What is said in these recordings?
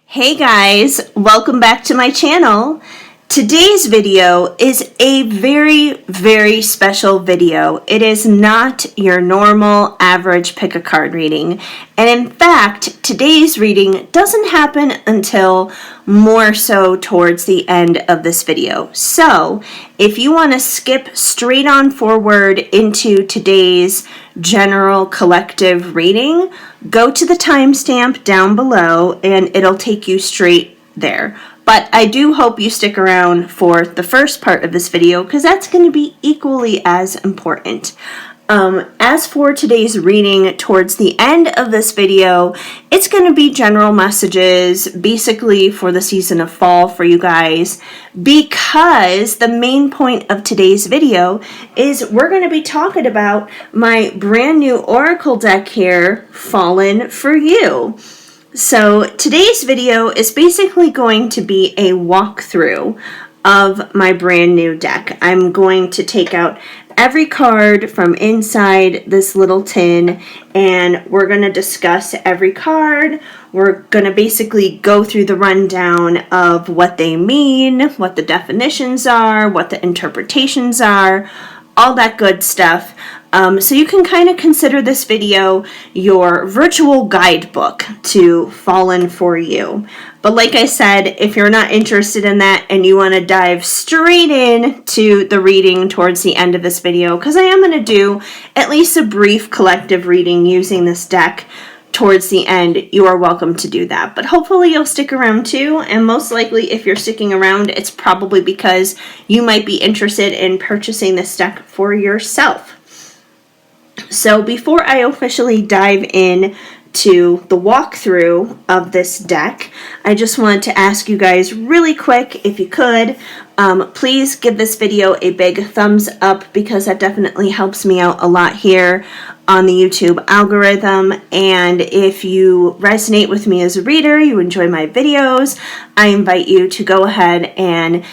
Hey guys, welcome back to my channel. Today's video is a very special video. It is not your normal average pick a card reading. And in fact, today's reading doesn't happen until more so towards the end of this video. So if you want to skip straight on forward into today's general collective reading, go to the timestamp down below and it'll take you straight there. But I do hope you stick around for the first part of this video because that's going to be equally as important. As for today's reading towards the end of this video, it's going to be general messages basically for the season of fall for you guys, because the main point of today's video is we're going to be talking about my brand new oracle deck here, Fallin for You. So today's video is basically going to be a walkthrough of my brand new deck. I'm going to take out every card from inside this little tin and we're going to discuss every card. We're going to basically go through the rundown of what they mean, what the definitions are, what the interpretations are, all that good stuff. So you can kind of consider this video your virtual guidebook to Fallin for You. But like I said, if you're not interested in that and you want to dive straight in to the reading towards the end of this video, because I am going to do at least a brief collective reading using this deck towards the end, you are welcome to do that. But hopefully you'll stick around too, and most likely if you're sticking around, it's probably because you might be interested in purchasing this deck for yourself. So before I officially dive in to the walkthrough of this deck, I just wanted to ask you guys really quick, if you could, please give this video a big thumbs up because that definitely helps me out a lot here on the YouTube algorithm. And if you resonate with me as a reader, you enjoy my videos, I invite you to go ahead and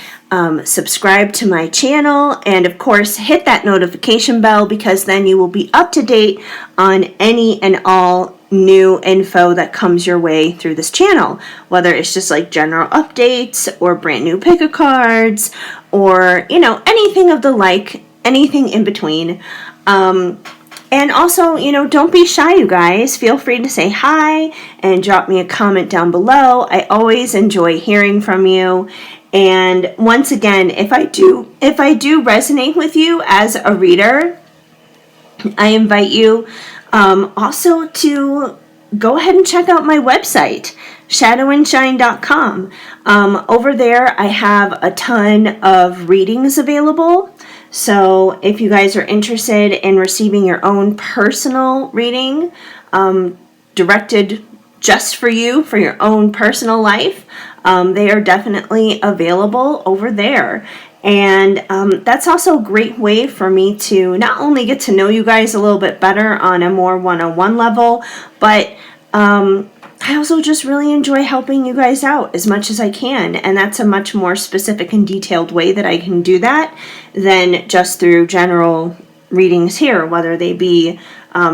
subscribe to my channel, and of course hit that notification bell because then you will be up to date on any and all new info that comes your way through this channel, whether it's just like general updates or brand new pick a cards or anything of the like, anything in between. And also, don't be shy, you guys. Feel free to say hi and drop me a comment down below. I always enjoy hearing from you. And once again, if I do resonate with you as a reader, I invite you also to go ahead and check out my website, shadowandshine.com. Over there, I have a ton of readings available. So if you guys are interested in receiving your own personal reading directed just for you, for your own personal life, they are definitely available over there. And that's also a great way for me to not only get to know you guys a little bit better on a more one-on-one level, but I also just really enjoy helping you guys out as much as I can. And that's a much more specific and detailed way that I can do that than just through general readings here, whether they be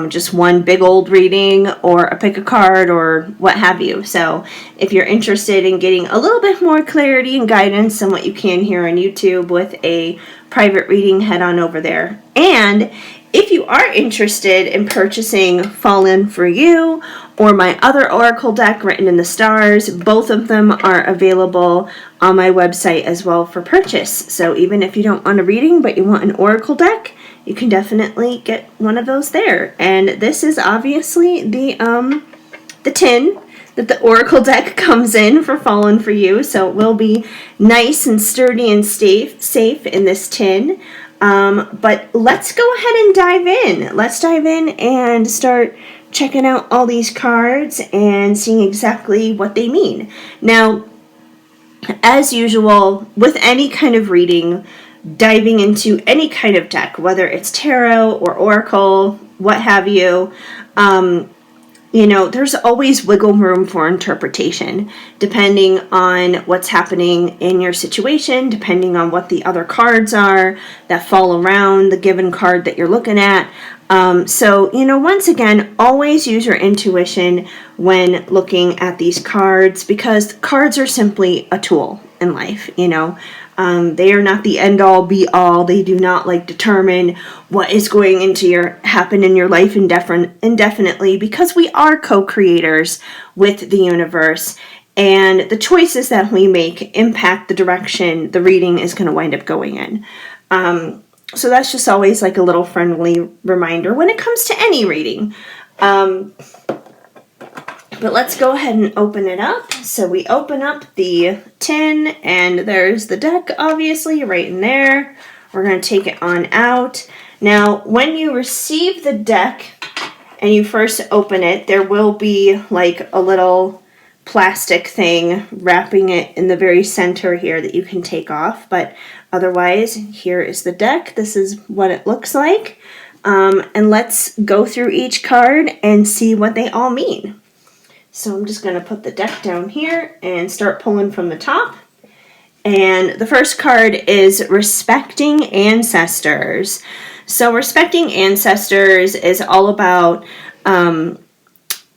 just one big old reading or a pick a card or what have you. So if you're interested in getting a little bit more clarity and guidance than what you can here on YouTube with a private reading, head on over there. And if you are interested in purchasing Fallin for You or my other oracle deck, Written in the Stars, both of them are available on my website as well for purchase. So even if you don't want a reading but you want an oracle deck, you can definitely get one of those there. And this is obviously the tin that the oracle deck comes in for Fallin for You. So it will be nice and sturdy and safe in this tin. But let's go ahead and dive in. Let's dive in and start checking out all these cards and seeing exactly what they mean. Now, as usual, with any kind of reading, diving into any kind of deck, whether it's tarot or oracle, what have you, there's always wiggle room for interpretation, depending on what's happening in your situation, depending on what the other cards are that fall around the given card that you're looking at. So, once again, always use your intuition when looking at these cards, because cards are simply a tool in life, They are not the end-all, be-all. They do not determine what is going to happen in your life indefinitely, because we are co-creators with the universe, and the choices that we make impact the direction the reading is going to wind up going in. So that's just always a little friendly reminder when it comes to any reading. But let's go ahead and open it up. So we open up the tin, and there's the deck, obviously, right in there. We're going to take it on out. Now, when you receive the deck and you first open it, there will be a little plastic thing wrapping it in the very center here that you can take off. But otherwise, here is the deck. This is what it looks like. And let's go through each card and see what they all mean. So I'm just going to put the deck down here and start pulling from the top. And the first card is Respecting Ancestors. So Respecting Ancestors is all about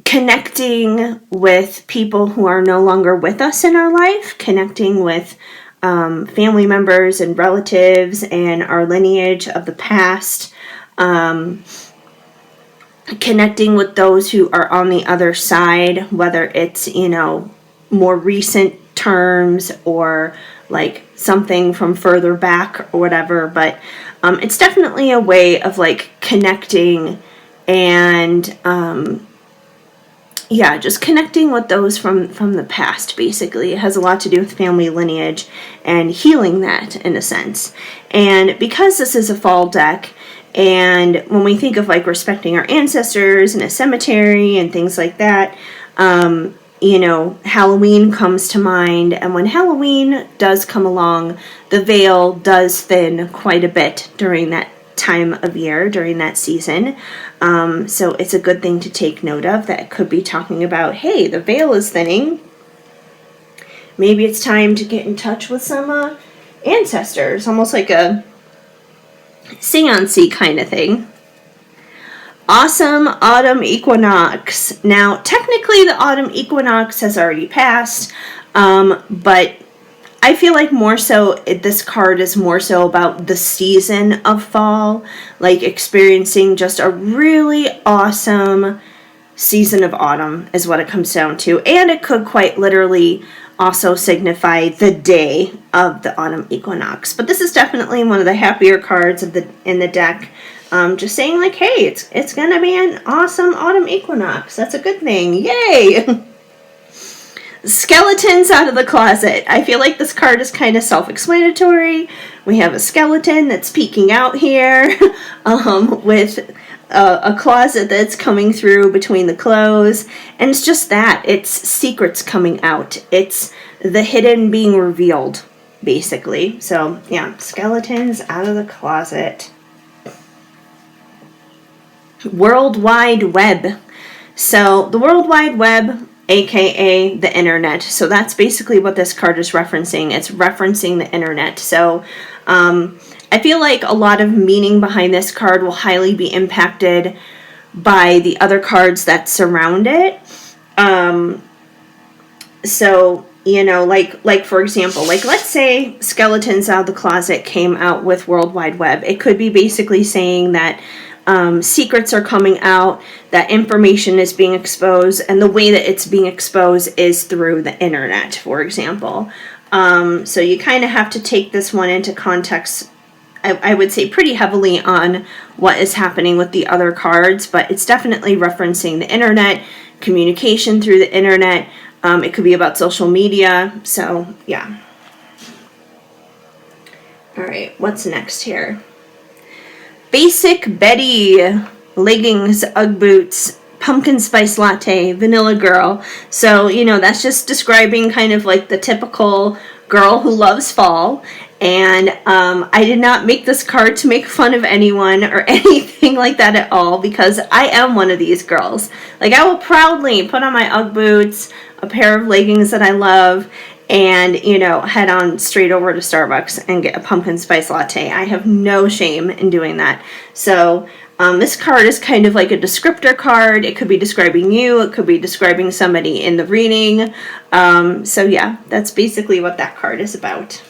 connecting with people who are no longer with us in our life, connecting with family members and relatives and our lineage of the past, connecting with those who are on the other side, whether it's, more recent terms or something from further back or whatever. But it's definitely a way of connecting and just connecting with those from the past, basically. It has a lot to do with family lineage and healing that, in a sense. And because this is a fall deck, and when we think of respecting our ancestors in a cemetery and things like that, Halloween comes to mind. And when Halloween does come along, the veil does thin quite a bit during that time of year, during that season. So it's a good thing to take note of, that it could be talking about, hey, the veil is thinning. Maybe it's time to get in touch with some ancestors, almost like a seance-y kind of thing. Awesome Autumn Equinox. Now, technically the autumn equinox has already passed, but I feel more so, this card is more so about the season of fall, experiencing just a really awesome season of autumn is what it comes down to. And it could quite literally also signify the day of the autumn equinox. But this is definitely one of the happier cards in the deck. Just saying hey, it's gonna be an awesome autumn equinox. That's a good thing. Yay! Skeletons out of the closet. I feel this card is kind of self-explanatory. We have a skeleton that's peeking out here with a closet that's coming through between the clothes. And it's just that. It's secrets coming out. It's the hidden being revealed, basically. So, yeah, skeletons out of the closet. World Wide Web. So, the World Wide Web, aka the internet. So that's basically what this card is referencing. It's referencing the internet. So I feel a lot of meaning behind this card will highly be impacted by the other cards that surround it. So, for example, let's say Skeletons Out of the Closet came out with World Wide Web. It could be basically saying that secrets are coming out, that information is being exposed, and the way that it's being exposed is through the internet, for example. So you kind of have to take this one into context, I would say pretty heavily on what is happening with the other cards, but it's definitely referencing the internet, communication through the internet. It could be about social media, so yeah. Alright, what's next here? Basic Betty, leggings, Ugg boots, pumpkin spice latte, vanilla girl. So, that's just describing kind of the typical girl who loves fall. And I did not make this card to make fun of anyone or anything like that at all, because I am one of these girls. Like, I will proudly put on my Ugg boots, a pair of leggings that I love, and, you know, head on straight over to Starbucks and get a pumpkin spice latte. I have no shame in doing that. So this card is kind of like a descriptor card. It could be describing you. It could be describing somebody in the reading. So yeah, that's basically what that card is about.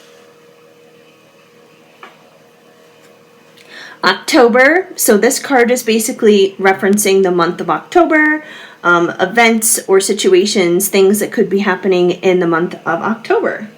October. So this card is basically referencing the month of October. Events or situations, things that could be happening in the month of October.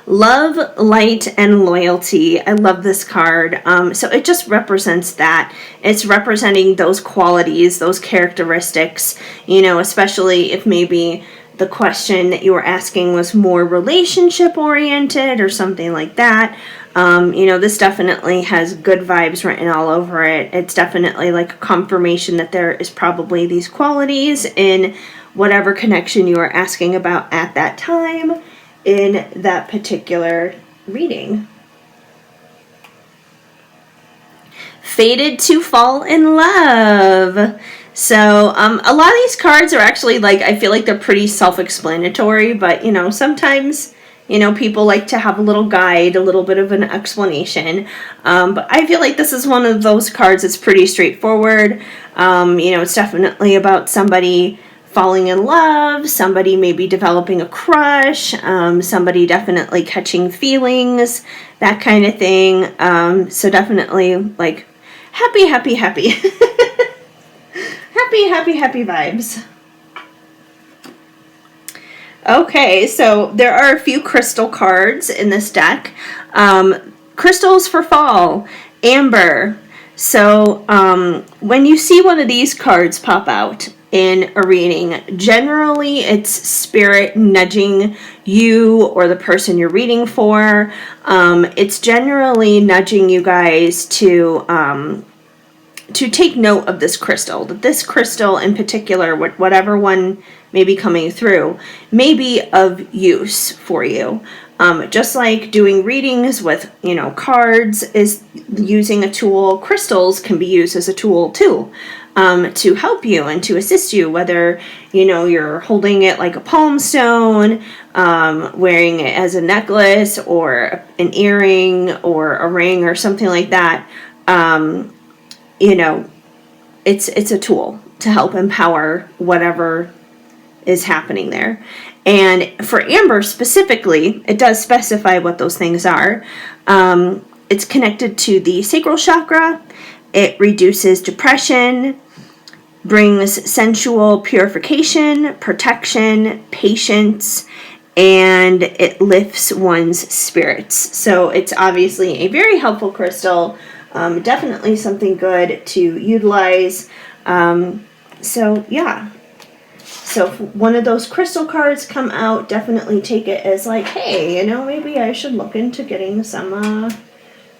Love, light, and loyalty. I love this card. So it just represents that. It's representing those qualities, those characteristics, you know, especially if maybe the question that you were asking was more relationship oriented or something like that. You know, this definitely has good vibes written all over it. It's definitely like a confirmation that there is probably these qualities in whatever connection you are asking about at that time in that particular reading. Fated to fall in love. So a lot of these cards are actually, like, I feel like they're pretty self-explanatory, but, you know, sometimes, you know, people like to have a little guide, a little bit of an explanation. But I feel like this is one of those cards that's pretty straightforward. You know, it's definitely about somebody falling in love, somebody maybe developing a crush, somebody definitely catching feelings, that kind of thing. So definitely, like, happy, happy, happy. Happy vibes. Okay, so there are a few crystal cards in this deck. Crystals for fall, amber. So when you see one of these cards pop out in a reading, generally it's spirit nudging you or the person you're reading for. It's generally nudging you guys to take note of this crystal, that this crystal in particular, whatever one may be coming through, may be of use for you. Just like doing readings with, you know, cards is using a tool, crystals can be used as a tool too, to help you and to assist you, whether, you know, you're holding it like a palm stone, wearing it as a necklace or an earring or a ring or something like that. You know, it's a tool to help empower whatever is happening there. And for amber specifically, it does specify what those things are. It's connected to the sacral chakra. It reduces depression, brings sensual purification, protection, patience, and it lifts one's spirits. So it's obviously a very helpful crystal. Definitely something good to utilize. So yeah. So if one of those crystal cards come out, definitely take it as like, hey, you know, maybe I should look into getting some,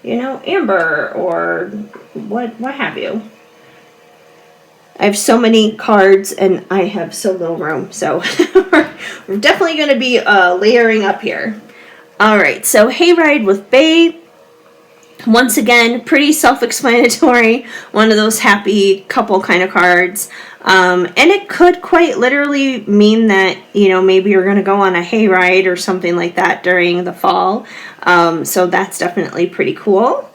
you know, amber or what have you. I have so many cards and I have so little room. So we're definitely going to be layering up here. All right. So Hayride with Bae. Once again, pretty self-explanatory, one of those happy couple kind of cards. And it could quite literally mean that, you know, maybe you're going to go on a hayride or something like that during the fall. So that's definitely pretty cool.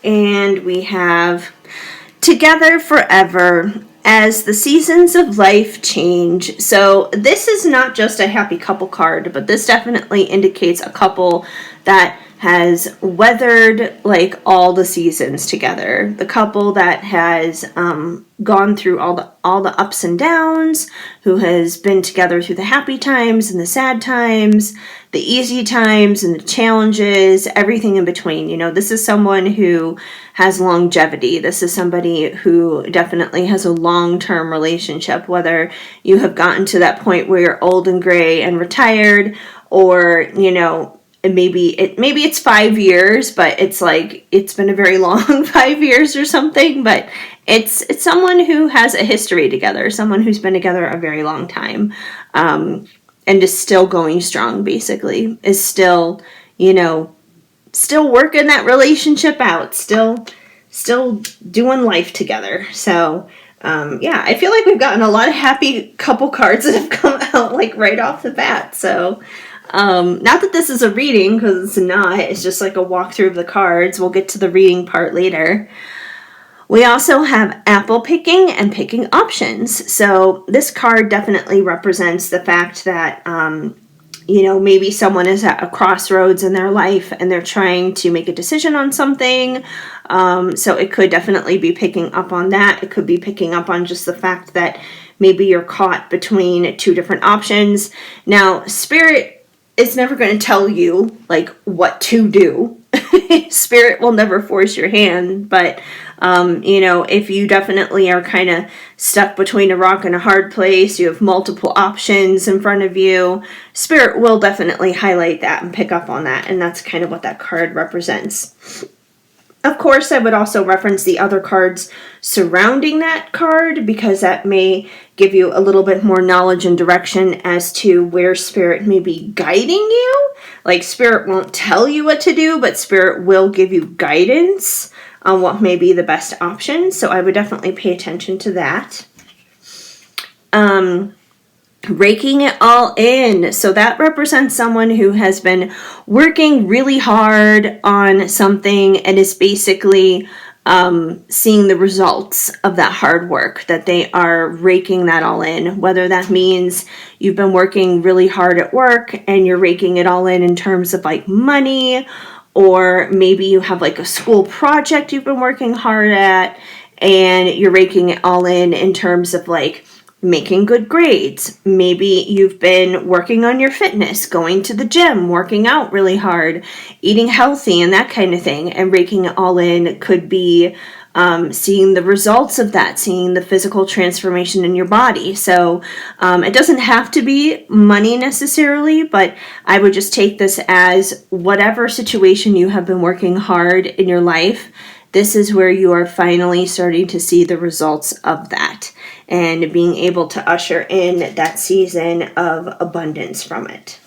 And we have Together Forever. As the seasons of life change. So this is not just a happy couple card, but this definitely indicates a couple that has weathered like all the seasons together. The couple that has gone through all the ups and downs, who has been together through the happy times and the sad times, the easy times and the challenges, everything in between. You know, this is someone who has longevity. This is somebody who definitely has a long-term relationship, whether you have gotten to that point where you're old and gray and retired, or, you know, and maybe it's 5 years, but it's like it's been a very long 5 years or something, but it's someone who has a history together, someone who's been together a very long time, and is still going strong, basically, is still, still working that relationship out, still doing life together. So yeah, I feel like we've gotten a lot of happy couple cards that have come out like right off the bat. So not that this is a reading, because it's not. It's just like a walkthrough of the cards. We'll get to the reading part later. We also have apple picking and picking options. So this card definitely represents the fact that, maybe someone is at a crossroads in their life and they're trying to make a decision on something. So it could definitely be picking up on that. It could be picking up on just the fact that maybe you're caught between two different options. Now, Spirit is never going to tell you like what to do. Spirit will never force your hand, but if you definitely are kind of stuck between a rock and a hard place, you have multiple options in front of you, Spirit will definitely highlight that and pick up on that, and that's kind of what that card represents. Of course, I would also reference the other cards surrounding that card, because that may give you a little bit more knowledge and direction as to where Spirit may be guiding you. Like, Spirit won't tell you what to do, but Spirit will give you guidance on what may be the best option. So I would definitely pay attention to that. Raking it all in. So that represents someone who has been working really hard on something and is basically seeing the results of that hard work, that they are raking that all in. Whether that means you've been working really hard at work and you're raking it all in terms of like money, or maybe you have like a school project you've been working hard at and you're raking it all in terms of like making good grades. Maybe you've been working on your fitness, going to the gym, working out really hard, eating healthy, and that kind of thing. And raking it all in could be seeing the results of that, seeing the physical transformation in your body. So it doesn't have to be money necessarily, but I would just take this as whatever situation you have been working hard in your life, this is where you are finally starting to see the results of that and being able to usher in that season of abundance from it.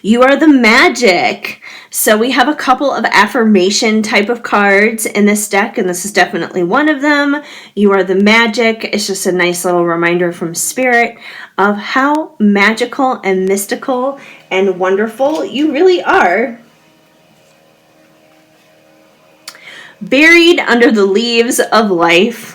You are the magic. So we have a couple of affirmation type of cards in this deck, and this is definitely one of them. You are the magic. It's just a nice little reminder from Spirit of how magical and mystical and wonderful you really are. Buried under the leaves of life.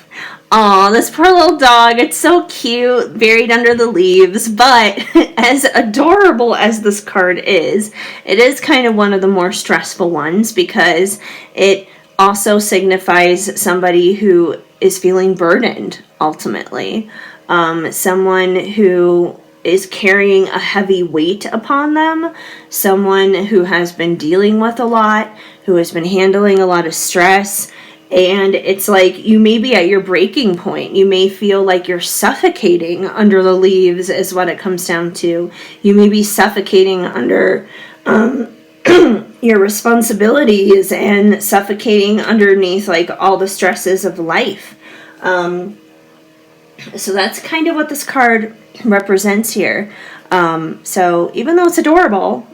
Aw, this poor little dog, it's so cute, buried under the leaves, but as adorable as this card is, it is kind of one of the more stressful ones because it also signifies somebody who is feeling burdened, ultimately. Someone who is carrying a heavy weight upon them, someone who has been dealing with a lot, who has been handling a lot of stress. And it's like you may be at your breaking point. You may feel like you're suffocating under the leaves is what it comes down to. You may be suffocating under your responsibilities and suffocating underneath like all the stresses of life. So that's kind of what this card represents here. So even though it's adorable,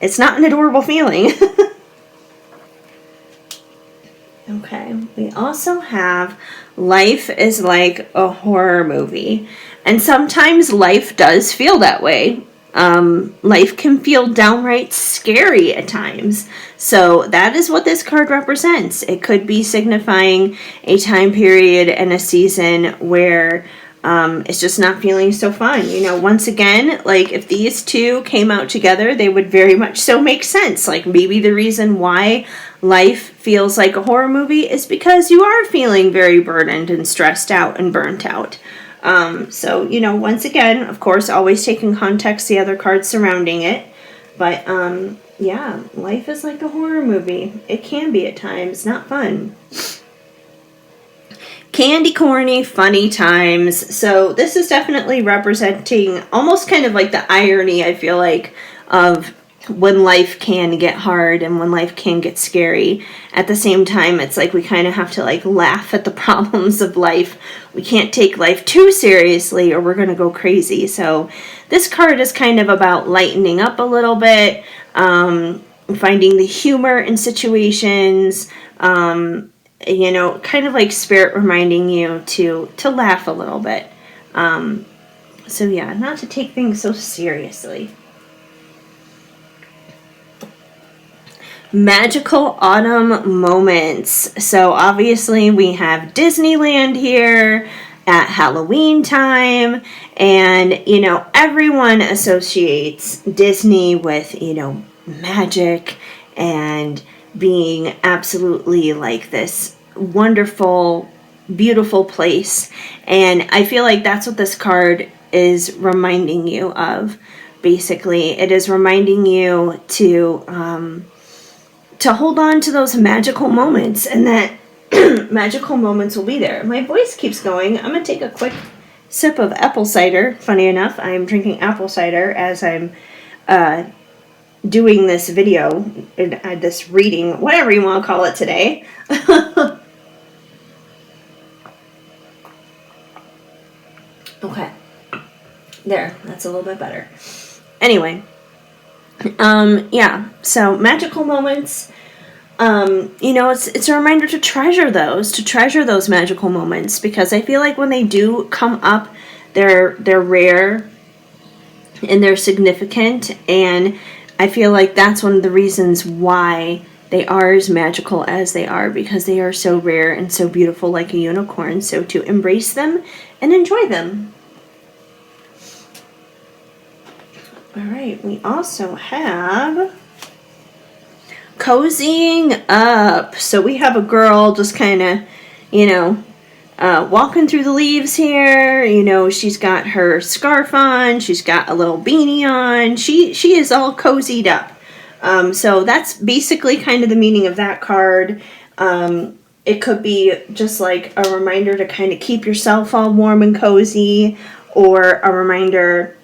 it's not an adorable feeling. Okay, we also have life is like a horror movie. And sometimes life does feel that way. Life can feel downright scary at times. So that is what this card represents. It could be signifying a time period and a season where it's just not feeling so fun. You know, once again, like if these two came out together, they would very much so make sense. Like maybe the reason why life feels like a horror movie is because you are feeling very burdened and stressed out and burnt out. So, you know, once again, of course, always take in context the other cards surrounding it. But, yeah, life is like a horror movie. It can be at times, not fun. Candy corny, funny times. So this is definitely representing almost kind of like the irony, I feel like, of when life can get hard and when life can get scary. At the same time, it's like we kind of have to like laugh at the problems of life. We can't take life too seriously or we're going to go crazy. So this card is kind of about lightening up a little bit, finding the humor in situations, you know, kind of like spirit reminding you to laugh a little bit. So yeah, not to take things so seriously. Magical autumn moments. So obviously we have Disneyland here at Halloween time, and you know, everyone associates Disney with, you know, magic and being absolutely like this wonderful, beautiful place. And I feel like that's what this card is reminding you of. Basically, it is reminding you to hold on to those magical moments, and that magical moments will be there. My voice keeps going. I'm going to take a quick sip of apple cider. Funny enough, I'm drinking apple cider as I'm doing this video, this reading, whatever you want to call it today. Okay. There, that's a little bit better. Anyway, yeah, so magical moments, you know, it's a reminder to treasure those magical moments, because I feel like when they do come up, they're rare and they're significant, and I feel like that's one of the reasons why they are as magical as they are, because they are so rare and so beautiful, like a unicorn. So to embrace them and enjoy them. All right, we also have cozying up. So we have a girl just kind of, you know, walking through the leaves here. You know, she's got her scarf on. She's got a little beanie on. She is all cozied up. So that's basically kind of the meaning of that card. It could be just like a reminder to kind of keep yourself all warm and cozy, or a reminder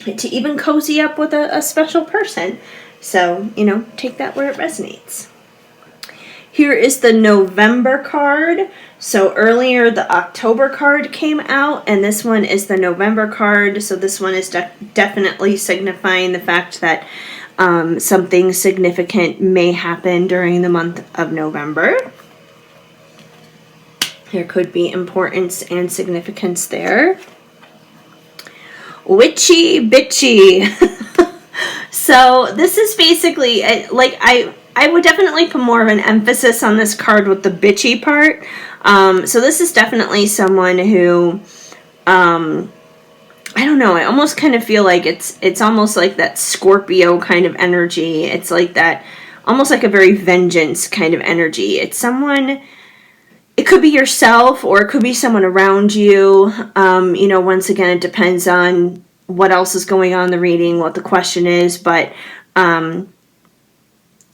to even cozy up with a special person. So, you know, take that where it resonates. Here is the November card. So earlier the October card came out, and this one is the November card. So this one is definitely signifying the fact that something significant may happen during the month of November. There could be importance and significance there. Witchy bitchy. So this is basically, like, I would definitely put more of an emphasis on this card with the bitchy part. So this is definitely someone who, I don't know, I almost kind of feel like it's almost like that Scorpio kind of energy. It's like that, almost like a very vengeance kind of energy. It's someone, it could be yourself, or it could be someone around you. You know, once again, it depends on what else is going on in the reading, what the question is, but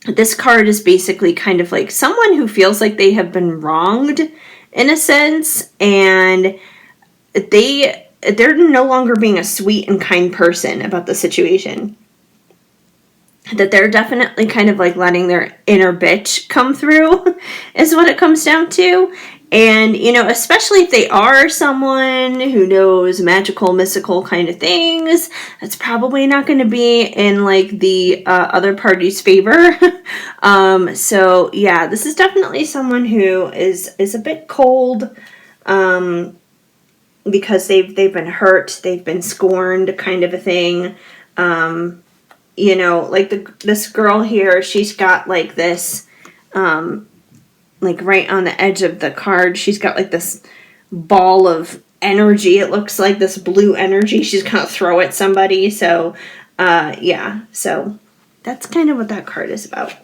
this card is basically kind of like someone who feels like they have been wronged in a sense, and they're no longer being a sweet and kind person about the situation. That they're definitely kind of like letting their inner bitch come through is what it comes down to. And, you know, especially if they are someone who knows magical, mystical kind of things, that's probably not going to be in like the other party's favor. So yeah, this is definitely someone who is a bit cold, because they've been hurt, they've been scorned, kind of a thing. You know, like this girl here, she's got like this, like right on the edge of the card, she's got like this ball of energy. It looks like this blue energy she's gonna throw at somebody. So, yeah, so that's kind of what that card is about.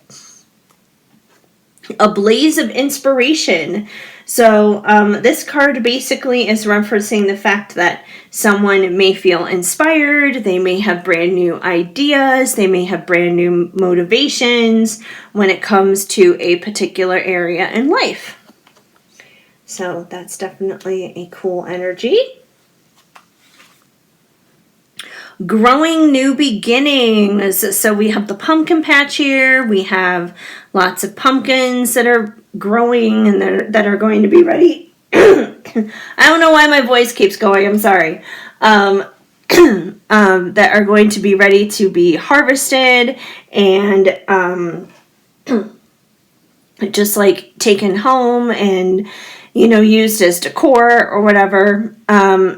A blaze of inspiration. So this card basically is referencing the fact that someone may feel inspired, they may have brand new ideas, they may have brand new motivations when it comes to a particular area in life. So that's definitely a cool energy. growing new beginnings. So we have the pumpkin patch here. We have lots of pumpkins that are growing and that are going to be ready. I don't know why my voice keeps going. I'm sorry. That are going to be ready to be harvested and just like taken home and used as decor or whatever.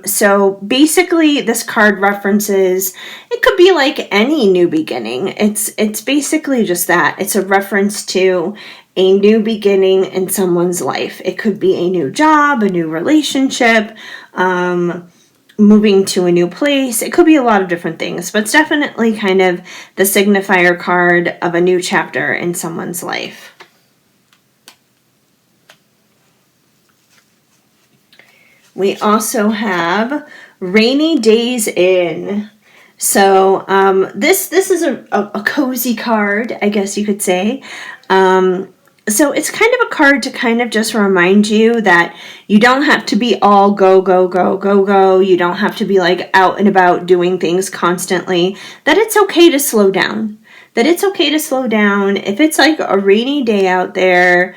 So basically this card references, it could be like any new beginning. It's basically just that. It's a reference to a new beginning in someone's life. It could be a new job, a new relationship, moving to a new place. It could be a lot of different things, but it's definitely kind of the signifier card of a new chapter in someone's life. We also have Rainy Days In. So this is a cozy card, I guess you could say. So it's kind of a card to kind of just remind you that you don't have to be all go, go, go, go, go. You don't have to be like out and about doing things constantly. That it's okay to slow down. That it's okay to slow down. If it's like a rainy day out there,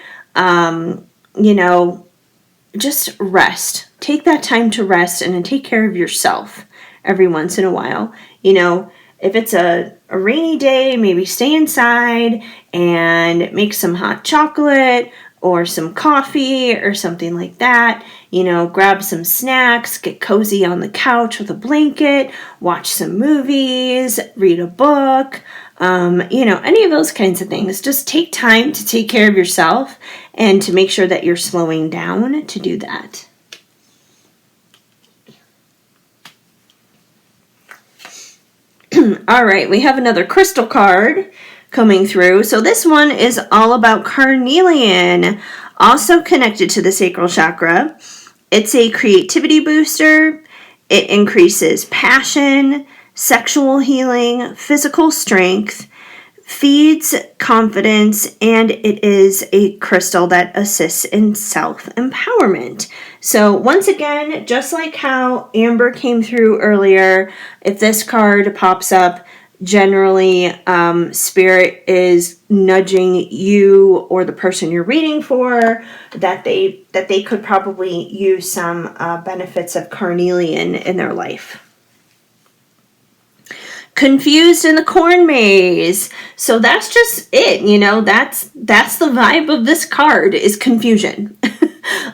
just rest. Take that time to rest and then take care of yourself every once in a while. If it's a rainy day, maybe stay inside and make some hot chocolate or some coffee or something like that. Grab some snacks, get cozy on the couch with a blanket, watch some movies, read a book, any of those kinds of things. Just take time to take care of yourself and to make sure that you're slowing down to do that. All right, we have another crystal card coming through. So this one is all about carnelian, also connected to the sacral chakra. It's a creativity booster. It increases passion, sexual healing, physical strength, feeds confidence, and it is a crystal that assists in self-empowerment. So once again, just like how Amber came through earlier, if this card pops up, generally Spirit is nudging you or the person you're reading for that they could probably use some benefits of carnelian in their life. Confused in the corn maze. So that's just it, that's the vibe of this card, is confusion.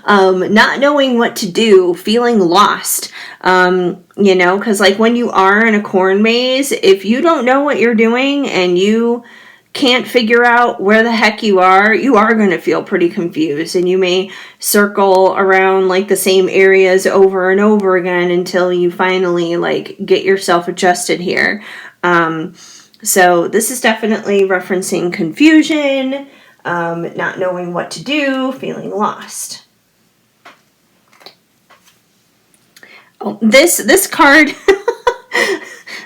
Not knowing what to do, feeling lost, because like when you are in a corn maze, if you don't know what you're doing and you can't figure out where the heck you are going to feel pretty confused, and you may circle around like the same areas over and over again until you finally like get yourself adjusted here. So this is definitely referencing confusion, not knowing what to do, feeling lost. Oh, this card,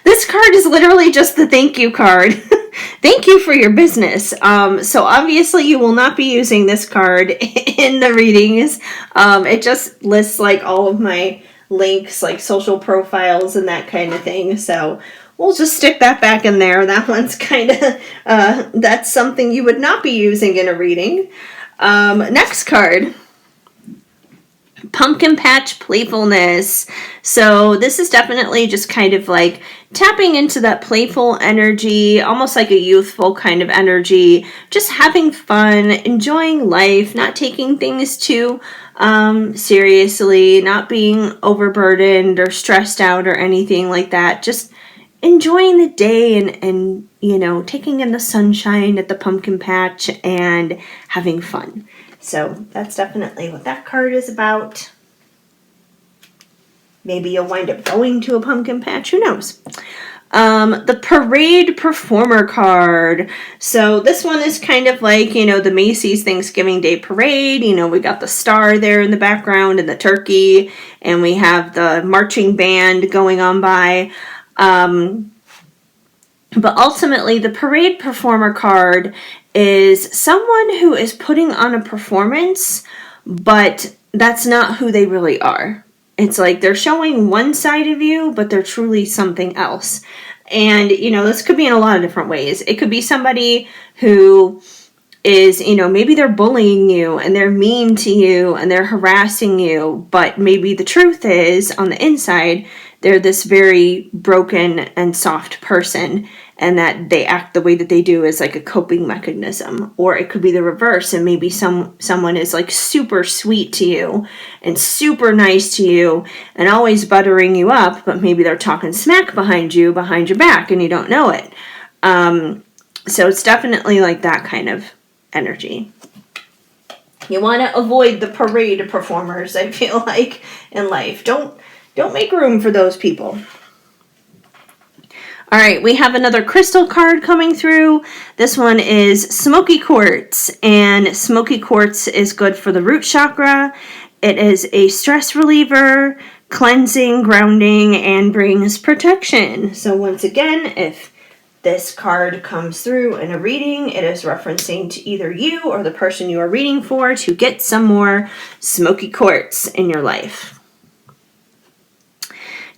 this card is literally just the thank you card. Thank you for your business. So obviously you will not be using this card in the readings. It just lists like all of my links, like social profiles and that kind of thing. So we'll just stick that back in there. That one's kind of, that's something you would not be using in a reading. Next card. Pumpkin Patch Playfulness. So this is definitely just kind of like tapping into that playful energy, almost like a youthful kind of energy, just having fun, enjoying life, not taking things too seriously, not being overburdened or stressed out or anything like that. Just enjoying the day and taking in the sunshine at the pumpkin patch and having fun. So that's definitely what that card is about. Maybe you'll wind up going to a pumpkin patch. Who knows? The Parade Performer card. So this one is kind of like, the Macy's Thanksgiving Day Parade. We got the star there in the background and the turkey. And we have the marching band going on by. But ultimately, the Parade Performer card is someone who is putting on a performance, but that's not who they really are. it's like they're showing one side of you, but they're truly something else. And, this could be in a lot of different ways. It could be somebody who is, maybe they're bullying you and they're mean to you and they're harassing you, but maybe the truth is on the inside, they're this very broken and soft person, and that they act the way that they do is like a coping mechanism. Or it could be the reverse, and maybe someone is like super sweet to you and super nice to you and always buttering you up, but maybe they're talking smack behind your back and you don't know it. So it's definitely like that kind of energy. You want to avoid the parade performers, I feel like, in life. Don't make room for those people. All right, we have another crystal card coming through. This one is smoky quartz, and smoky quartz is good for the root chakra. It is a stress reliever, cleansing, grounding, and brings protection. So once again, if this card comes through in a reading, it is referencing to either you or the person you are reading for to get some more smoky quartz in your life.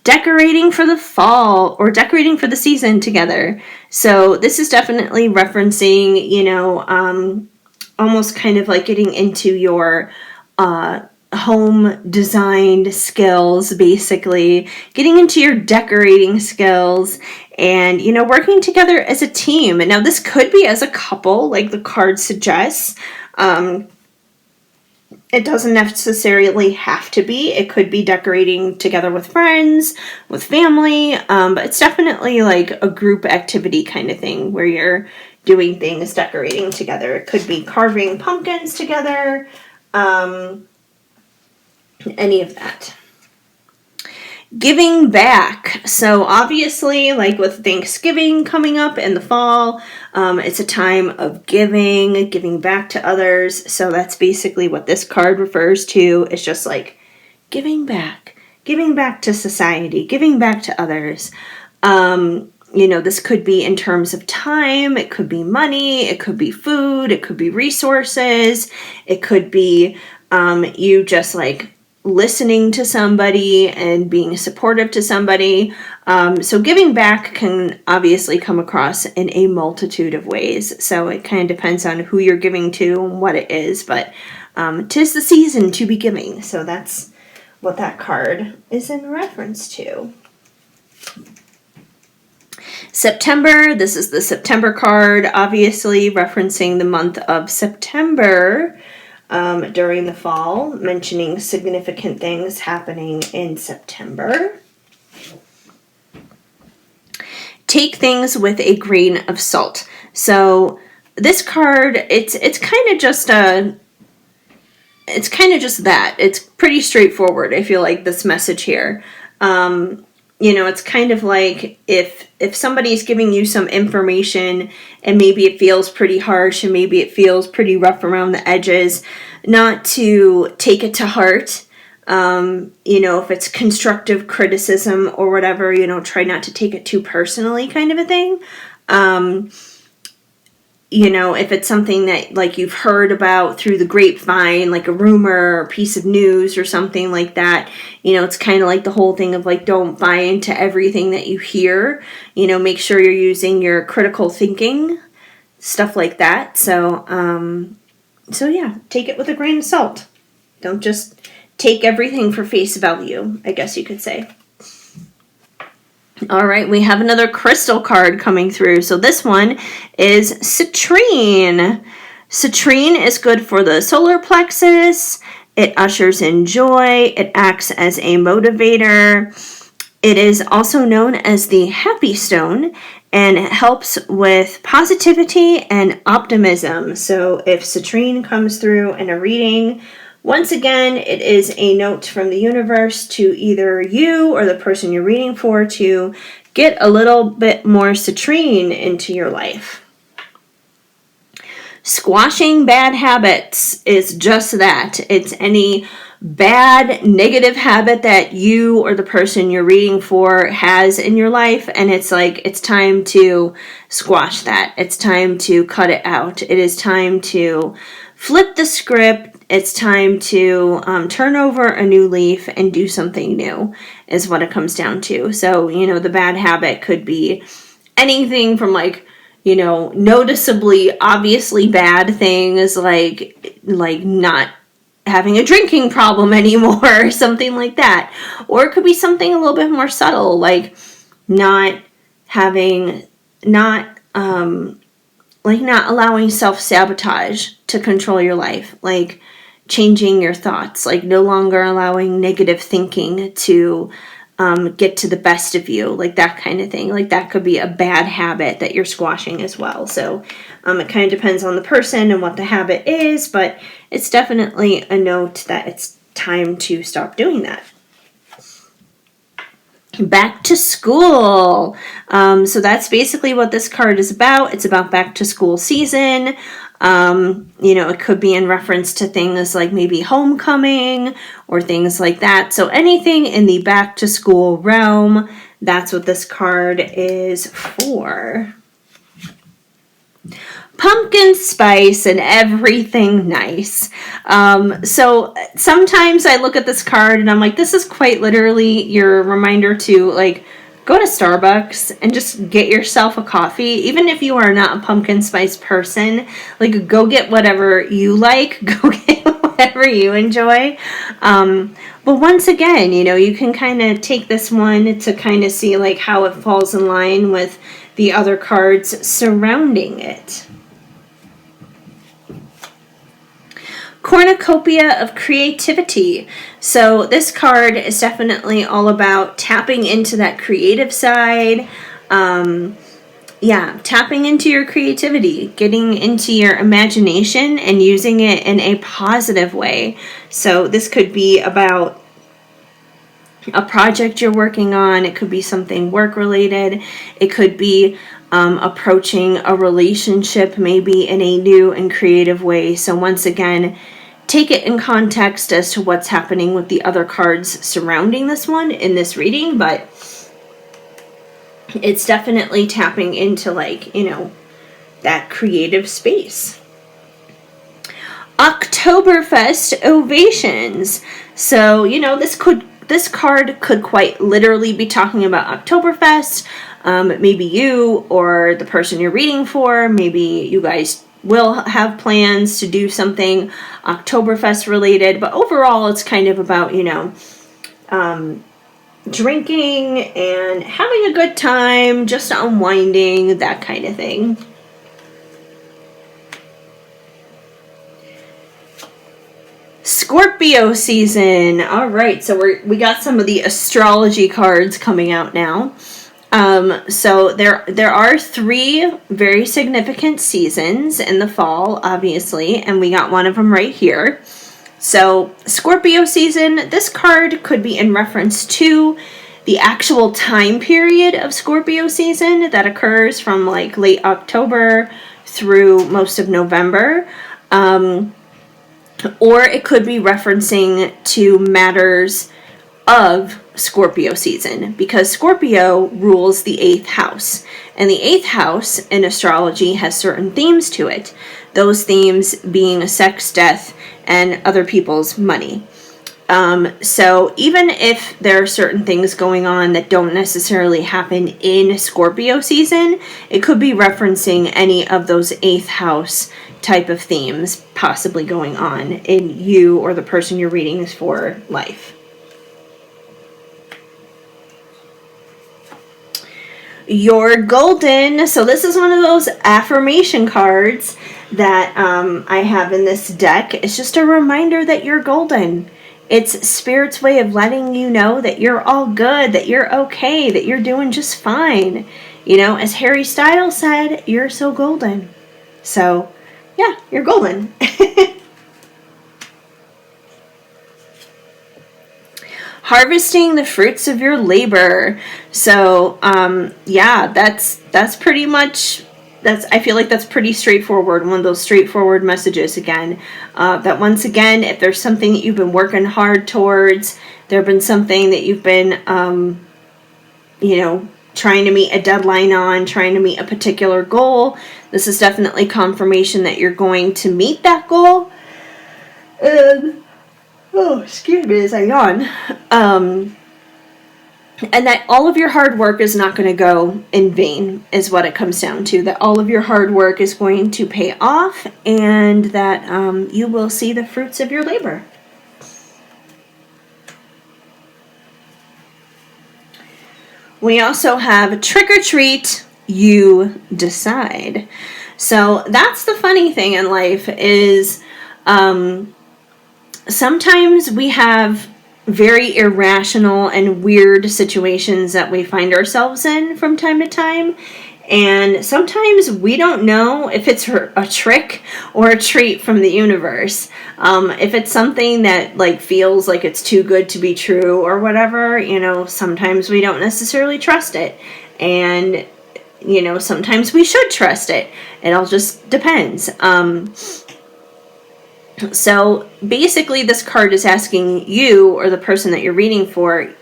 Decorating for the fall or decorating for the season together. So this is definitely referencing, almost kind of like getting into your home designed skills, basically getting into your decorating skills and, working together as a team. And now this could be as a couple, like the card suggests. It doesn't necessarily have to be. It could be decorating together with friends, with family, but it's definitely like a group activity kind of thing where you're doing things, decorating together. It could be carving pumpkins together, any of that. Giving back. So obviously, like with Thanksgiving coming up in the fall, it's a time of giving back to others. So that's basically what this card refers to. It's just like giving back to society, giving back to others. This could be in terms of time, it could be money, it could be food, it could be resources, it could be you just like listening to somebody and being supportive to somebody. So giving back can obviously come across in a multitude of ways. So it kind of depends on who you're giving to and what it is. But 'tis the season to be giving. So that's what that card is in reference to. September. This is the September card, obviously referencing the month of September. During the fall, mentioning significant things happening in September. Take things with a grain of salt. So this card, it's kind of just that. It's pretty straightforward. I feel like this message here. It's kind of like if somebody's giving you some information and maybe it feels pretty harsh and maybe it feels pretty rough around the edges, not to take it to heart. If it's constructive criticism or whatever, try not to take it too personally kind of a thing. If it's something that like you've heard about through the grapevine, like a rumor or piece of news or something like that, it's kind of like the whole thing of like, don't buy into everything that you hear, make sure you're using your critical thinking, stuff like that. So yeah, take it with a grain of salt. Don't just take everything for face value, I guess you could say. All right, we have another crystal card coming through. So this one is citrine. Citrine is good for the solar plexus. It ushers in joy. It acts as a motivator. It is also known as the happy stone, and it helps with positivity and optimism. So if citrine comes through in a reading, once again, it is a note from the universe to either you or the person you're reading for to get a little bit more citrine into your life. Squashing bad habits is just that. It's any bad, negative habit that you or the person you're reading for has in your life, and it's like it's time to squash that. It's time to cut it out. It is time to flip the script. It's time to turn over a new leaf and do something new is what it comes down to. So, the bad habit could be anything from noticeably, obviously bad things like not having a drinking problem anymore or something like that. Or it could be something a little bit more subtle, like not allowing self-sabotage to control your life, like changing your thoughts, like no longer allowing negative thinking to get to the best of you, like that kind of thing. Like that could be a bad habit that you're squashing as well. So it kind of depends on the person and what the habit is, but it's definitely a note that it's time to stop doing that. Back to school. So that's basically what this card is about. It's about back to school season. It could be in reference to things like maybe homecoming or things like that. So anything in the back to school realm, that's what this card is for. Pumpkin spice and everything nice. So sometimes I look at this card and I'm like, this is quite literally your reminder to go to Starbucks and just get yourself a coffee. Even if you are not a pumpkin spice person, go get whatever you like, go get whatever you enjoy. But once again, you can kind of take this one to kind of see how it falls in line with the other cards surrounding it. Cornucopia of creativity. So this card is definitely all about tapping into that creative side. Tapping into your creativity, getting into your imagination and using it in a positive way. So this could be about a project you're working on. It could be something work related. It could be approaching a relationship maybe in a new and creative way. So once again, take it in context as to what's happening with the other cards surrounding this one in this reading, but it's definitely tapping into that creative space. Oktoberfest ovations. So, this card could quite literally be talking about Oktoberfest. Maybe you or the person you're reading for, maybe you guys will have plans to do something Oktoberfest related, but overall it's kind of about, drinking and having a good time, just unwinding, that kind of thing. Scorpio season. All right, so we got some of the astrology cards coming out now. So there are 3 very significant seasons in the fall, obviously, and we got one of them right here. So Scorpio season, this card could be in reference to the actual time period of Scorpio season that occurs from late October through most of November. Or it could be referencing to matters of Scorpio season, because Scorpio rules the 8th house, and the 8th house in astrology has certain themes to it, those themes being sex, death, and other people's money. So even if there are certain things going on that don't necessarily happen in Scorpio season, it could be referencing any of those 8th house type of themes possibly going on in you or the person you're reading for life. You're golden. So this is one of those affirmation cards that I have in this deck. It's just a reminder that you're golden. It's Spirit's way of letting you know that you're all good, that you're okay, that you're doing just fine. As Harry Styles said, you're so golden. So, yeah, you're golden. Harvesting the fruits of your labor. So, that's pretty much, I feel like that's pretty straightforward. One of those straightforward messages again. That once again, if there's something that you've been working hard towards, there have been something that you've been, trying to meet a deadline on, trying to meet a particular goal, this is definitely confirmation that you're going to meet that goal. And, oh, excuse me as I yawn. And that all of your hard work is not going to go in vain, is what it comes down to. That all of your hard work is going to pay off, and that you will see the fruits of your labor. We also have trick or treat, you decide. So that's the funny thing in life is sometimes we have very irrational and weird situations that we find ourselves in from time to time. And sometimes we don't know if it's a trick or a treat from the universe. If it's something that like feels like it's too good to be true or whatever, you know, sometimes we don't necessarily trust it. And, you know, sometimes we should trust it. It all just depends. So basically this card is asking you, or the person that you're reading for,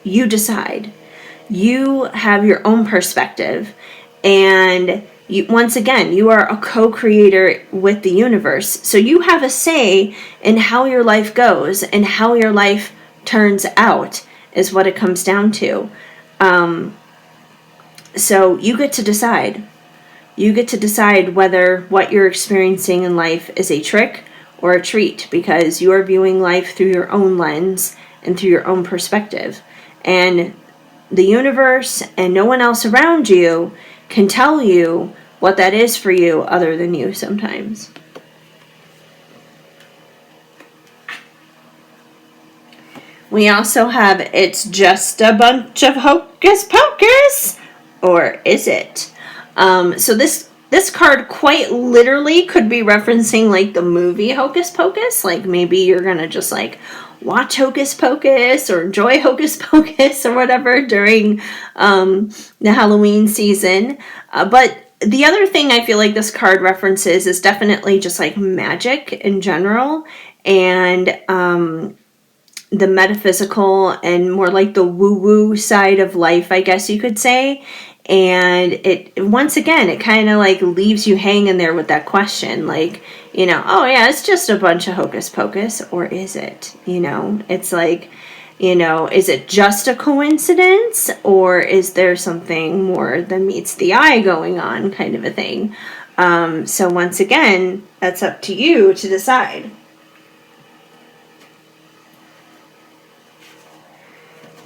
you decide. You have your own perspective, and once again, you are a co-creator with the universe. So you have a say in how your life goes and how your life turns out is what it comes down to. So you get to decide. You get to decide whether what you're experiencing in life is a trick or a treat, because you are viewing life through your own lens and through your own perspective. And the universe and no one else around you can tell you what that is for you other than you sometimes. We also have it's just a bunch of hocus pocus, or is it? So this card quite literally could be referencing like the movie Hocus Pocus. Like maybe you're gonna just like watch Hocus Pocus or enjoy Hocus Pocus or whatever during the Halloween season. But the other thing I feel like this card references is definitely just like magic in general, and the metaphysical and more like the woo-woo side of life, I guess you could say. And it, once again, it kind of like leaves you hanging there with that question, like, you know, oh yeah, it's just a bunch of hocus pocus, or is it? You know, it's like, you know, is it just a coincidence, or is there something more than meets the eye going on, kind of a thing. So once again, that's up to you to decide.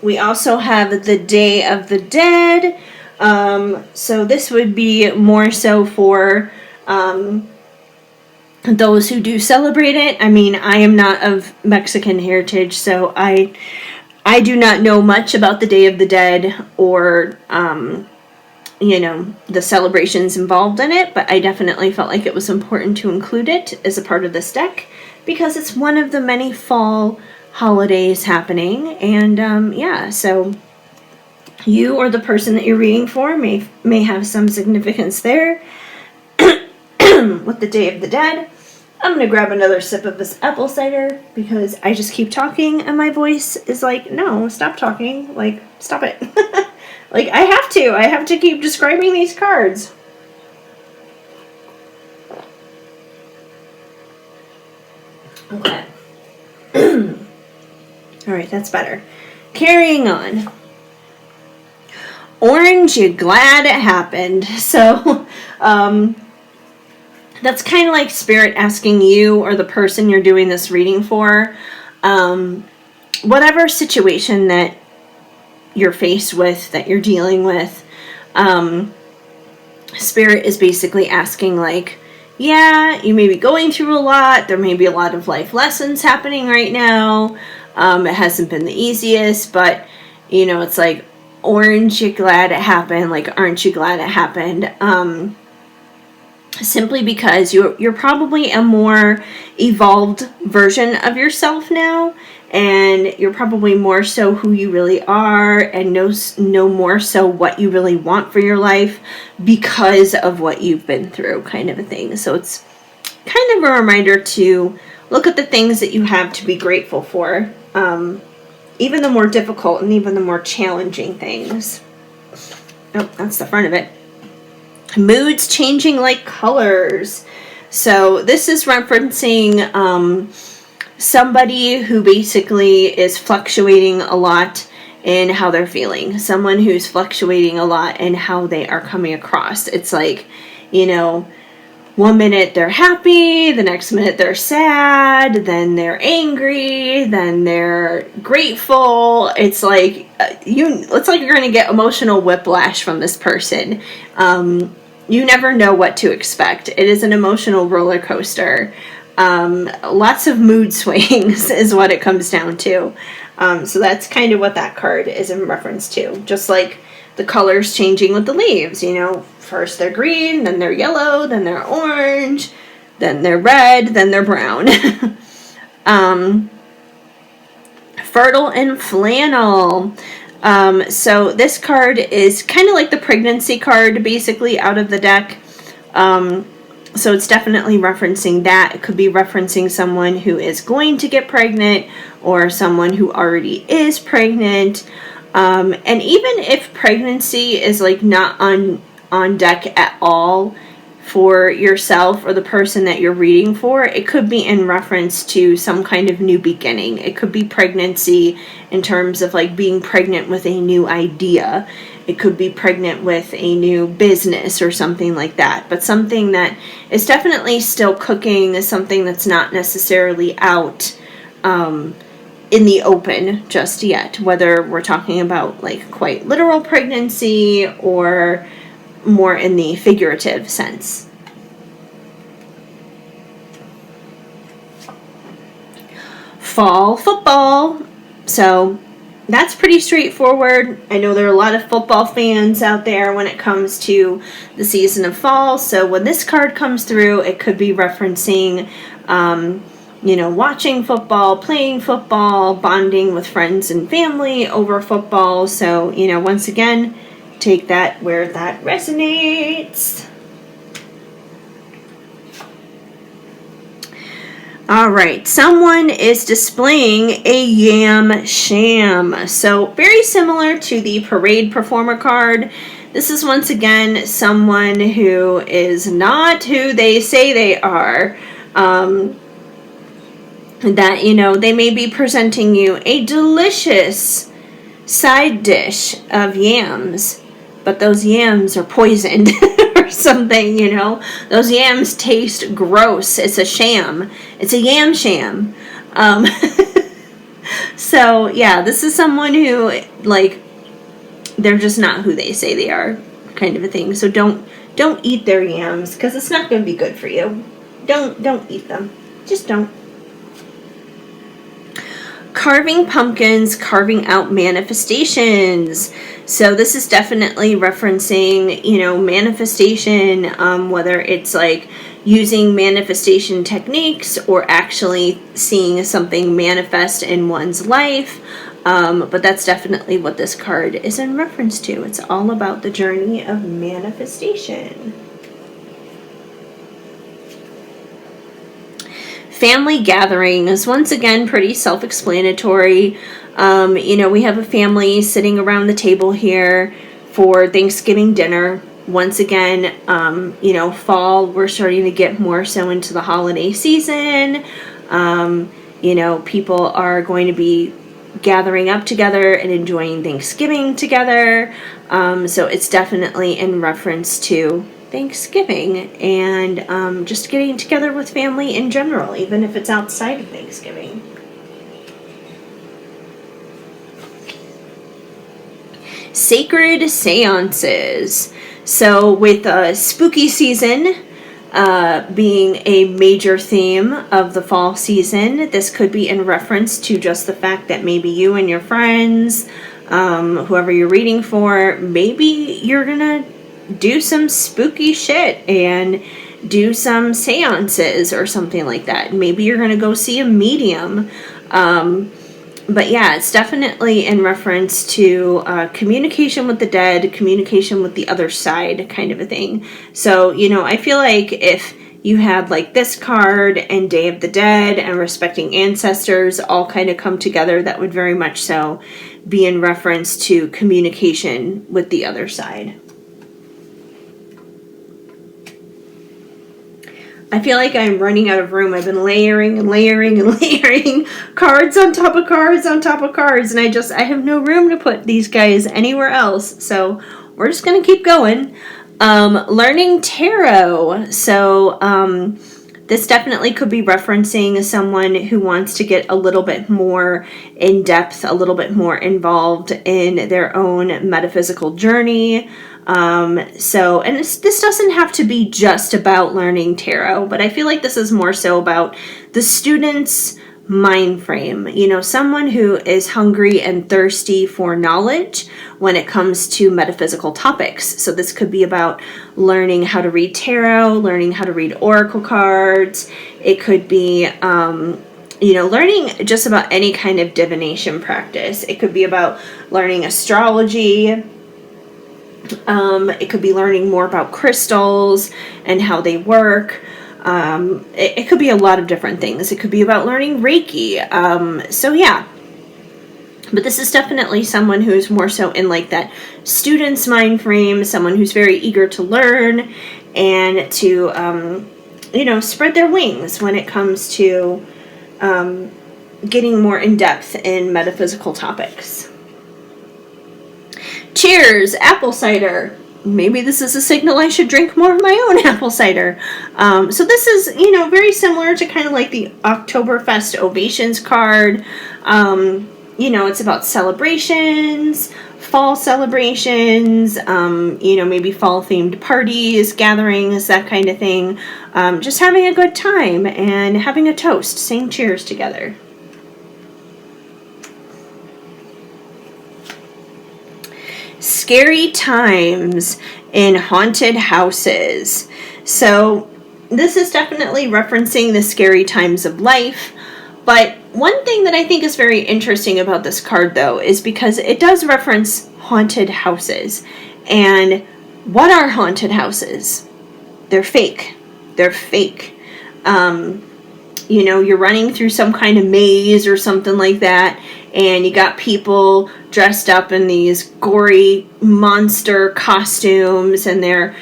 We also have the Day of the Dead. So this would be more so for those who do celebrate it. I mean, I am not of Mexican heritage, so I do not know much about the Day of the Dead or, you know, the celebrations involved in it, but I definitely felt like it was important to include it as a part of this deck because it's one of the many fall holidays happening. And yeah, so you or the person that you're reading for may have some significance there with the Day of the Dead. I'm going to grab another sip of this apple cider because I just keep talking and my voice is like, no, stop talking. Like, stop it. Like, I have to keep describing these cards. Okay. Alright, that's better. Carrying on. Orange, you glad it happened. So, that's kind of like Spirit asking you or the person you're doing this reading for, whatever situation that you're faced with, that you're dealing with, Spirit is basically asking like, yeah, you may be going through a lot. There may be a lot of life lessons happening right now. It hasn't been the easiest, but, you know, it's like, orange, you glad it happened? Like, aren't you glad it happened? Simply because you're probably a more evolved version of yourself now, and you're probably more so who you really are, and know more so what you really want for your life because of what you've been through, kind of a thing. So it's kind of a reminder to look at the things that you have to be grateful for, even the more difficult and even the more challenging things. Oh, that's the front of it. Moods changing like colors. So this is referencing somebody who basically is fluctuating a lot in how they're feeling. Someone who's fluctuating a lot in how they are coming across. It's like, you know, one minute they're happy, the next minute they're sad, then they're angry, then they're grateful. It's like it's like you're going to get emotional whiplash from this person. You never know what to expect. It is an emotional roller coaster. Lots of mood swings is what it comes down to. So that's kind of what that card is in reference to. Just like the colors changing with the leaves, you know, first they're green, then they're yellow, then they're orange, then they're red, then they're brown. Fertile and flannel. So this card is kind of like the pregnancy card, basically, out of the deck. So it's definitely referencing that. It could be referencing someone who is going to get pregnant or someone who already is pregnant. And even if pregnancy is like not on deck at all for yourself or the person that you're reading for, it could be in reference to some kind of new beginning. It could be pregnancy in terms of like being pregnant with a new idea. It could be pregnant with a new business or something like that. But something that is definitely still cooking, is something that's not necessarily out in the open just yet. Whether we're talking about like quite literal pregnancy or more in the figurative sense. Fall football. So that's pretty straightforward. I know there are a lot of football fans out there when it comes to the season of fall. So when this card comes through, it could be referencing, you know, watching football, playing football, bonding with friends and family over football. So, you know, once again, take that where that resonates. All right, someone is displaying a yam sham. So very similar to the parade performer card. This is once again someone who is not who they say they are. That, you know, they may be presenting you a delicious side dish of yams, but those yams are poisoned or something, you know. Those yams taste gross. It's a sham. It's a yam sham. So, yeah, this is someone who, like, they're just not who they say they are, kind of a thing. So don't eat their yams, because it's not going to be good for you. Don't eat them. Just don't. Carving pumpkins, carving out manifestations. So this is definitely referencing, you know, manifestation, whether it's like using manifestation techniques or actually seeing something manifest in one's life. But that's definitely what this card is in reference to. It's all about the journey of manifestation. Family gatherings, once again, pretty self-explanatory. You know, we have a family sitting around the table here for Thanksgiving dinner. Once again, you know, fall, we're starting to get more so into the holiday season. You know, people are going to be gathering up together and enjoying Thanksgiving together. So it's definitely in reference to Thanksgiving and just getting together with family in general, even if it's outside of Thanksgiving. Sacred seances. So with spooky season being a major theme of the fall season, this could be in reference to just the fact that maybe you and your friends, whoever you're reading for, maybe you're gonna do some spooky shit and do some seances or something like that. Maybe you're going to go see a medium. But yeah, it's definitely in reference to communication with the dead, communication with the other side kind of a thing. So, you know, I feel like if you had like this card and Day of the Dead and respecting ancestors all kind of come together, that would very much so be in reference to communication with the other side. I feel like I'm running out of room. I've been layering and layering and layering cards on top of cards on top of cards, and I have no room to put these guys anywhere else. So we're just going to keep going. Learning tarot. So this definitely could be referencing someone who wants to get a little bit more in depth, a little bit more involved in their own metaphysical journey. And this doesn't have to be just about learning tarot, but I feel like this is more so about the student's mind frame. You know, someone who is hungry and thirsty for knowledge when it comes to metaphysical topics. So this could be about learning how to read tarot, learning how to read oracle cards. It could be, learning just about any kind of divination practice. It could be about learning astrology. It could be learning more about crystals and how they work. It could be a lot of different things. It could be about learning Reiki. But this is definitely someone who's more so in like that student's mind frame, someone who's very eager to learn and to, spread their wings when it comes to getting more in depth in metaphysical topics. Cheers, apple cider. Maybe this is a signal I should drink more of my own apple cider. So this is, very similar to kind of like the Oktoberfest Ovations card. It's about celebrations, fall celebrations, maybe fall-themed parties, gatherings, that kind of thing. Just having a good time and having a toast, saying cheers together. Scary times in haunted houses. So this is definitely referencing the scary times of life. But one thing that I think is very interesting about this card, though, is because it does reference haunted houses. And what are haunted houses? They're fake. They're fake. You're running through some kind of maze or something like that, and you got people dressed up in these gory monster costumes, and they're,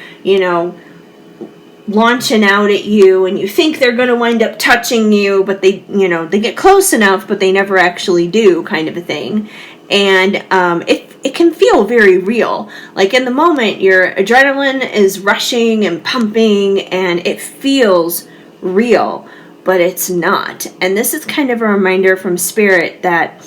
launching out at you, and you think they're going to wind up touching you, but they get close enough, but they never actually do, kind of a thing. And it can feel very real. Like in the moment, your adrenaline is rushing and pumping, and it feels real, but it's not. And this is kind of a reminder from Spirit that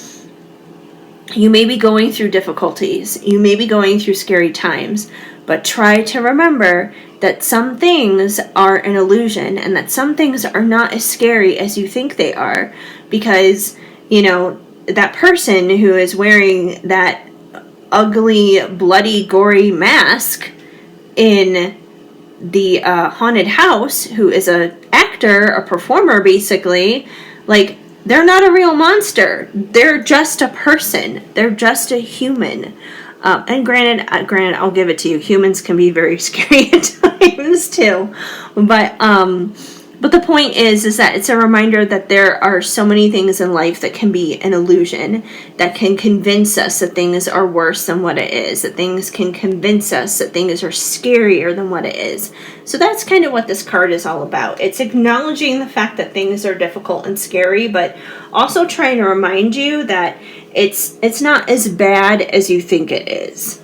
you may be going through difficulties, you may be going through scary times, but try to remember that some things are an illusion and that some things are not as scary as you think they are, because, that person who is wearing that ugly, bloody, gory mask in the haunted house, who is an actor, a performer, basically, like, they're not a real monster. They're just a person. They're just a human. And granted, I'll give it to you. Humans can be very scary at times too. But the point is that it's a reminder that there are so many things in life that can be an illusion, that can convince us that things are worse than what it is, that things can convince us that things are scarier than what it is. So that's kind of what this card is all about. It's acknowledging the fact that things are difficult and scary, but also trying to remind you that it's not as bad as you think it is.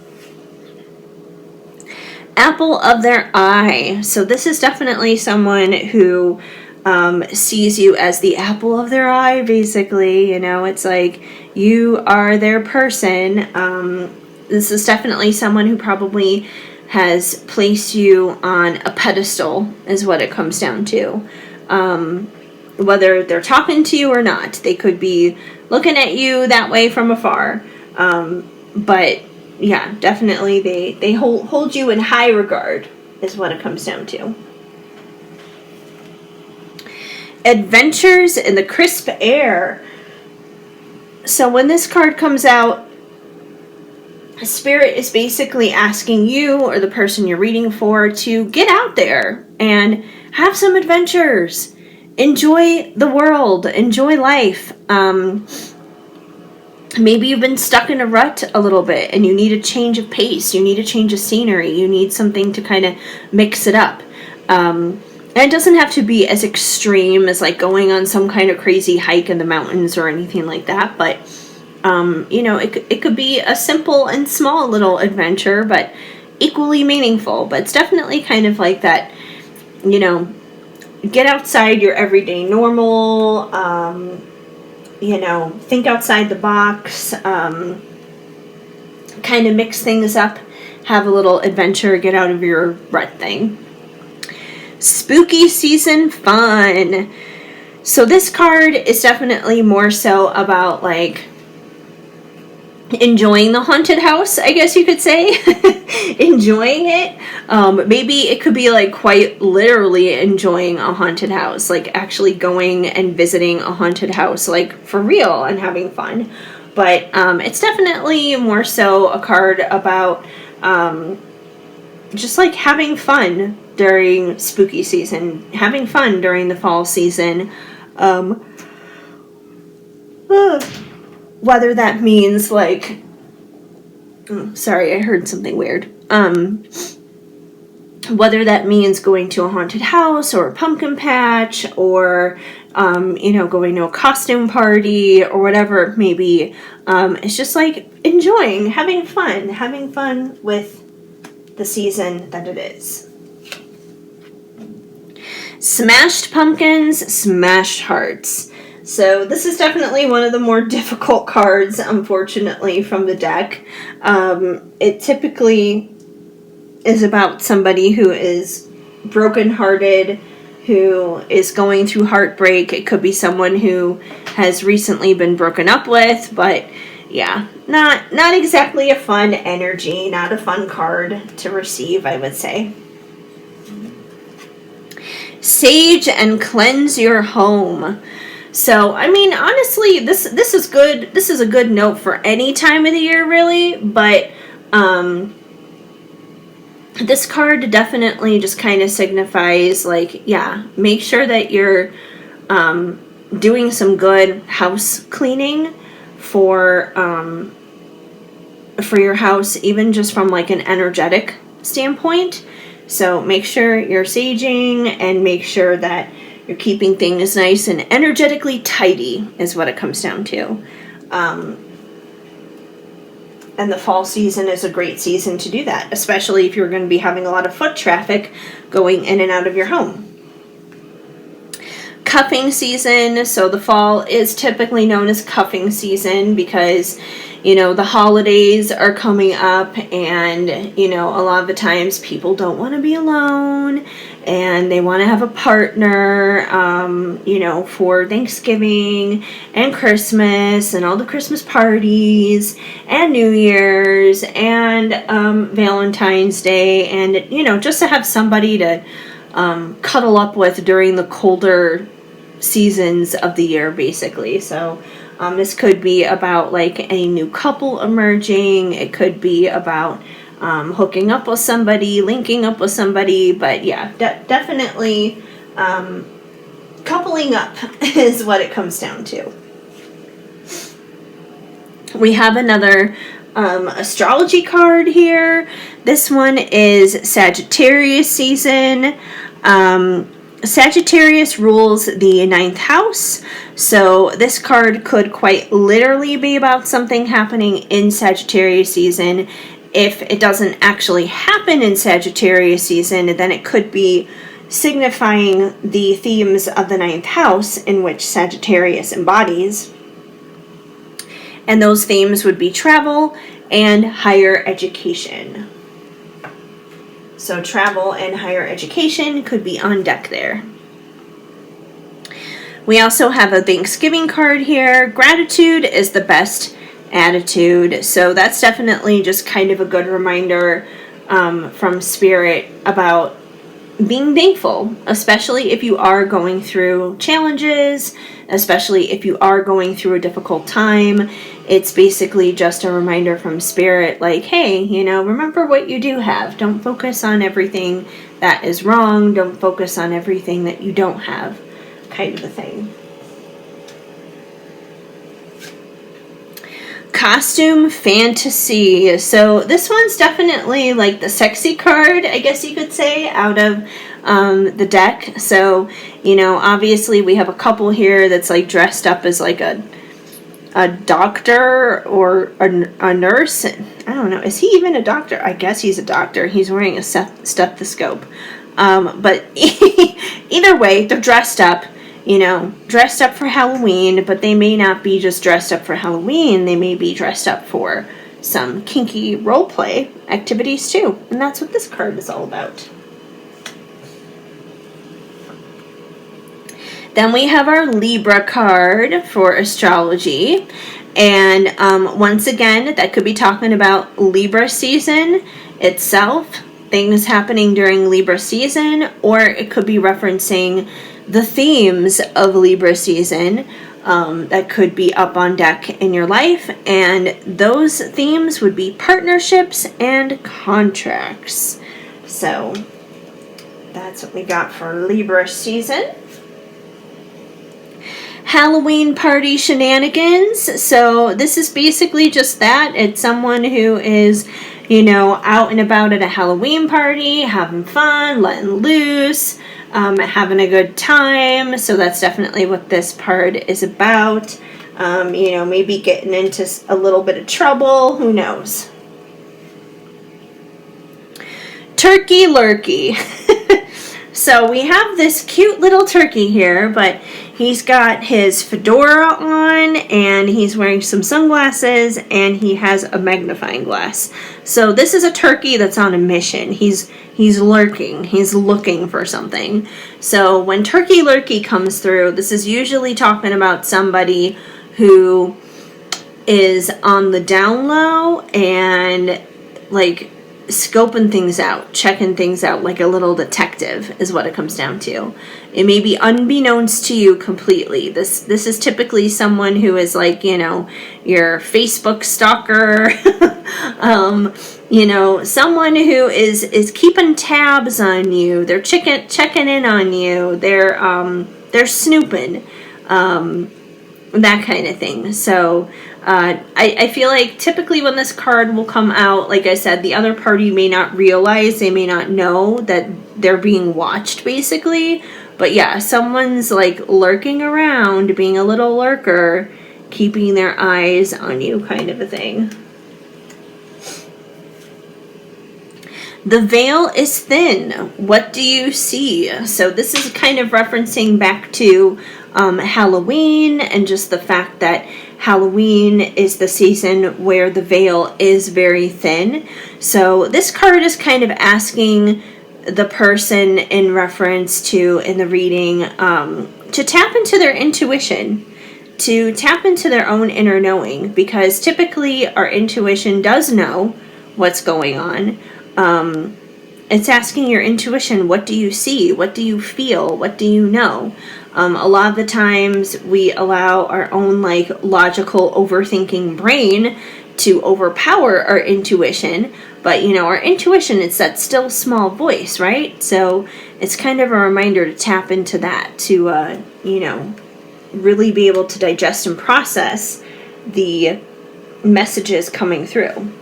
Apple of their eye. So this is definitely someone who sees you as the apple of their eye, basically. It's like you are their person. This is definitely someone who probably has placed you on a pedestal, is what it comes down to. Whether they're talking to you or not, they could be looking at you that way from afar. But yeah, definitely they hold you in high regard, is what it comes down to. Adventures in the crisp air. So when this card comes out, Spirit is basically asking you, or the person you're reading for, to get out there and have some adventures. Enjoy the world. Enjoy life. Maybe you've been stuck in a rut a little bit and you need a change of pace. You need a change of scenery. You need something to kind of mix it up. And it doesn't have to be as extreme as like going on some kind of crazy hike in the mountains or anything like that, but you know, it could be a simple and small little adventure, but equally meaningful. But it's definitely kind of like that, you know, get outside your everyday normal, you know, think outside the box, kind of mix things up, have a little adventure, get out of your rut thing. Spooky season fun. So this card is definitely more so about like enjoying the haunted house, I guess you could say. Enjoying it. Maybe it could be like quite literally enjoying a haunted house, like actually going and visiting a haunted house, like for real, and having fun. But it's definitely more so a card about just like having fun during spooky season, having fun during the fall season. Whether that means like, sorry, I heard something weird. Whether that means going to a haunted house or a pumpkin patch or, you know, going to a costume party or whatever it may be. It's just like enjoying, having fun with the season that it is. Smashed pumpkins, smashed hearts. So this is definitely one of the more difficult cards, unfortunately, from the deck. It typically is about somebody who is brokenhearted, who is going through heartbreak. It could be someone who has recently been broken up with, but yeah, not exactly a fun energy, not a fun card to receive, I would say. Sage and cleanse your home. So, I mean, honestly, this is good. This is a good note for any time of the year, really. But this card definitely just kind of signifies, like, yeah, make sure that you're doing some good house cleaning for your house, even just from like an energetic standpoint. So make sure you're saging and make sure that you're keeping things nice and energetically tidy is what it comes down to. And the fall season is a great season to do that, especially if you're going to be having a lot of foot traffic going in and out of your home. Cuffing season. So the fall is typically known as cuffing season because, you know, the holidays are coming up and, you know, a lot of the times people don't want to be alone and they want to have a partner, you know, for Thanksgiving and Christmas and all the Christmas parties and New Year's and Valentine's Day and, you know, just to have somebody to cuddle up with during the colder seasons of the year, basically. So this could be about like a new couple emerging. It could be about hooking up with somebody, linking up with somebody. But yeah, definitely coupling up is what it comes down to. We have another astrology card here. This one is Sagittarius season. Sagittarius rules the 9th house, so this card could quite literally be about something happening in Sagittarius season. If it doesn't actually happen in Sagittarius season, then it could be signifying the themes of the 9th house in which Sagittarius embodies. And those themes would be travel and higher education. So travel and higher education could be on deck there. We also have a Thanksgiving card here. Gratitude is the best attitude. So that's definitely just kind of a good reminder from Spirit about being thankful, especially if you are going through challenges, especially if you are going through a difficult time. It's basically just a reminder from Spirit, like, hey, you know, remember what you do have. Don't focus on everything that is wrong. Don't focus on everything that you don't have, kind of a thing. Costume fantasy. So this one's definitely like the sexy card, I guess you could say, out of the deck. So, you know, obviously we have a couple here that's like dressed up as like a doctor or a nurse. I don't know. Is he even a doctor? I guess he's a doctor. He's wearing a stethoscope. But either way, they're dressed up, you know, dressed up for Halloween, but they may not be just dressed up for Halloween. They may be dressed up for some kinky role play activities too. And that's what this card is all about. Then we have our Libra card for astrology. And once again, that could be talking about Libra season itself, things happening during Libra season, or it could be referencing the themes of Libra season that could be up on deck in your life. And those themes would be partnerships and contracts. So that's what we got for Libra season. Halloween party shenanigans. So this is basically just that. It's someone who is, you know, out and about at a Halloween party, having fun, letting loose, having a good time. So that's definitely what this card is about. You know, maybe getting into a little bit of trouble. Who knows? Turkey lurkey. So we have this cute little turkey here, but he's got his fedora on, and he's wearing some sunglasses, and he has a magnifying glass. So this is a turkey that's on a mission. He's lurking. He's looking for something. So when turkey lurkey comes through, this is usually talking about somebody who is on the down low and like scoping things out, checking things out like a little detective is what it comes down to. It may be unbeknownst to you completely. This is typically someone who is like, you know, your Facebook stalker, you know, someone who is keeping tabs on you. They're checking in on you. They're snooping, that kind of thing. So I feel like typically when this card will come out, like I said, the other party may not realize, they may not know that they're being watched, basically. But yeah, someone's like lurking around, being a little lurker, keeping their eyes on you, kind of a thing. The veil is thin. What do you see? So this is kind of referencing back to Halloween, and just the fact that Halloween is the season where the veil is very thin. So this card is kind of asking the person in reference to, in the reading, to tap into their intuition, to tap into their own inner knowing, because typically our intuition does know what's going on. It's asking your intuition, what do you see? What do you feel? What do you know? A lot of the times we allow our own like logical overthinking brain to overpower our intuition, but you know, our intuition is that still small voice, right? So it's kind of a reminder to tap into that, to you know, really be able to digest and process the messages coming through.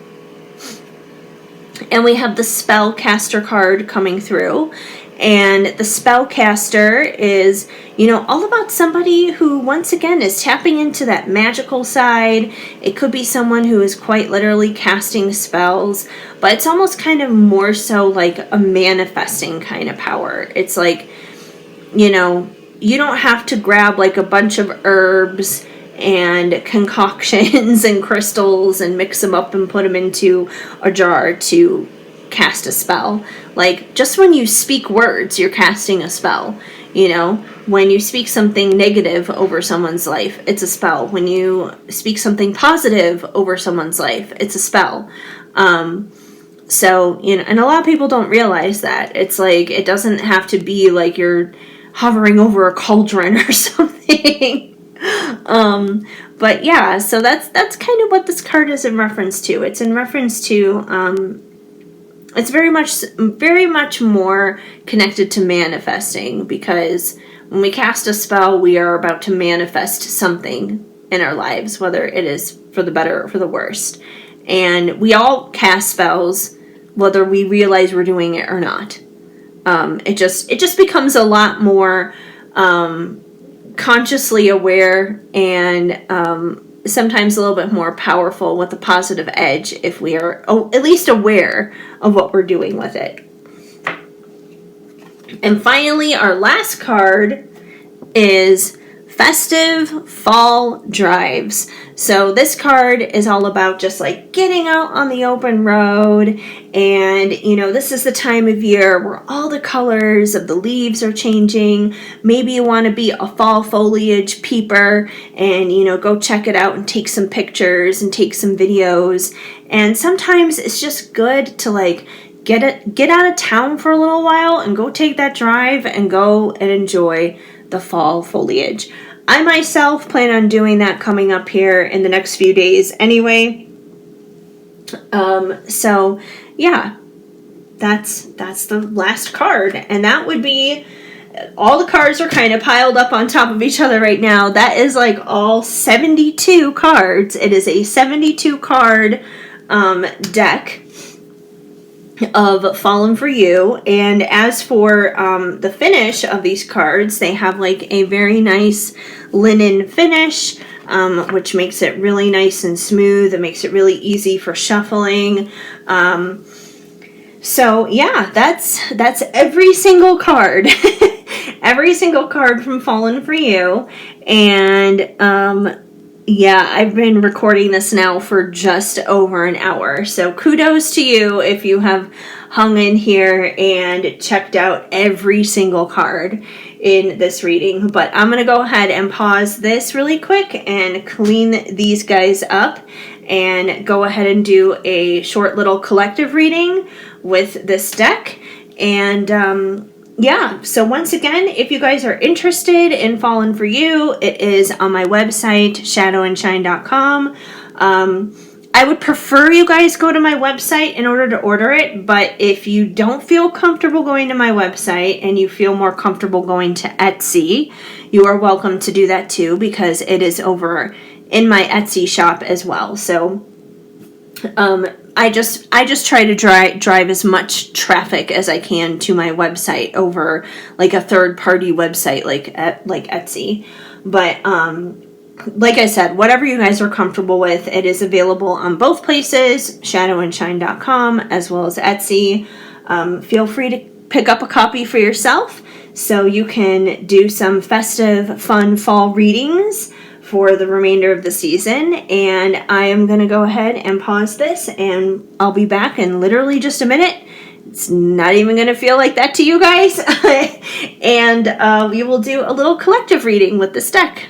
And we have the spellcaster card coming through. And the spellcaster is, you know, all about somebody who, once again, is tapping into that magical side. It could be someone who is quite literally casting spells, but it's almost kind of more so like a manifesting kind of power. It's like, you know, you don't have to grab like a bunch of herbs and concoctions and crystals and mix them up and put them into a jar to cast a spell. Like, just when you speak words, you're casting a spell. You know, when you speak something negative over someone's life, it's a spell. When you speak something positive over someone's life, it's a spell. So, you know, and a lot of people don't realize that. It's like, it doesn't have to be like you're hovering over a cauldron or something. But yeah, so that's kind of what this card is in reference to. It's in reference to, it's very much more connected to manifesting, because when we cast a spell, we are about to manifest something in our lives, whether it is for the better or for the worst. And we all cast spells, whether we realize we're doing it or not. it just becomes a lot more consciously aware and sometimes a little bit more powerful with a positive edge if we are at least aware of what we're doing with it. And finally, our last card is Festive Fall Drives. So this card is all about just like getting out on the open road, and this is the time of year where all the colors of the leaves are changing. Maybe you want to be a fall foliage peeper and go check it out and take some pictures and take some videos. And sometimes it's just good to like get out of town for a little while and go take that drive and go and enjoy the fall foliage. I myself plan on doing that coming up here in the next few days anyway. So yeah, that's the last card, and that would be all the cards are kind of piled up on top of each other right now. That is like all 72 cards. It is a 72 card deck of Fallin for You. And as for the finish of these cards, they have like a very nice linen finish, which makes it really nice and smooth. It makes it really easy for shuffling. So yeah, that's every single card. Every single card from Fallin for You. And yeah, I've been recording this now for just over an hour. So kudos to you if you have hung in here and checked out every single card in this reading. But I'm going to go ahead and pause this really quick and clean these guys up and go ahead and do a short little collective reading with this deck. And yeah, so once again, if you guys are interested in Fallin for You, it is on my website, shadowandshine.com. I would prefer you guys go to my website in order to order it, but if you don't feel comfortable going to my website and you feel more comfortable going to Etsy, you are welcome to do that too, because it is over in my Etsy shop as well. So I just try to drive as much traffic as I can to my website over like a third-party website like Etsy. But like I said, whatever you guys are comfortable with, it is available on both places, shadowandshine.com as well as Etsy. Feel free to pick up a copy for yourself so you can do some festive, fun fall readings for the remainder of the season. And I am going to go ahead and pause this, and I'll be back in literally just a minute. It's not even going to feel like that to you guys. And we will do a little collective reading with this deck.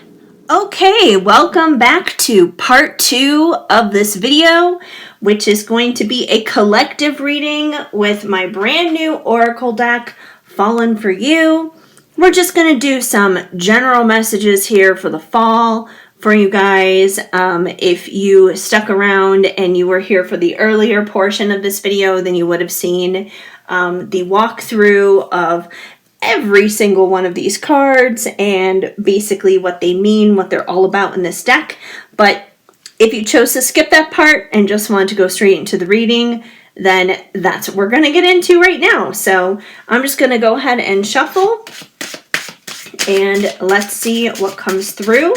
Okay, welcome back to part 2 of this video, which is going to be a collective reading with my brand new Oracle deck, Fallin for You. We're just going to do some general messages here for the fall for you guys. If you stuck around and you were here for the earlier portion of this video, then you would have seen the walkthrough of every single one of these cards and basically what they mean, what they're all about in this deck. But if you chose to skip that part and just wanted to go straight into the reading, then that's what we're going to get into right now. So I'm just going to go ahead and shuffle, and let's see what comes through.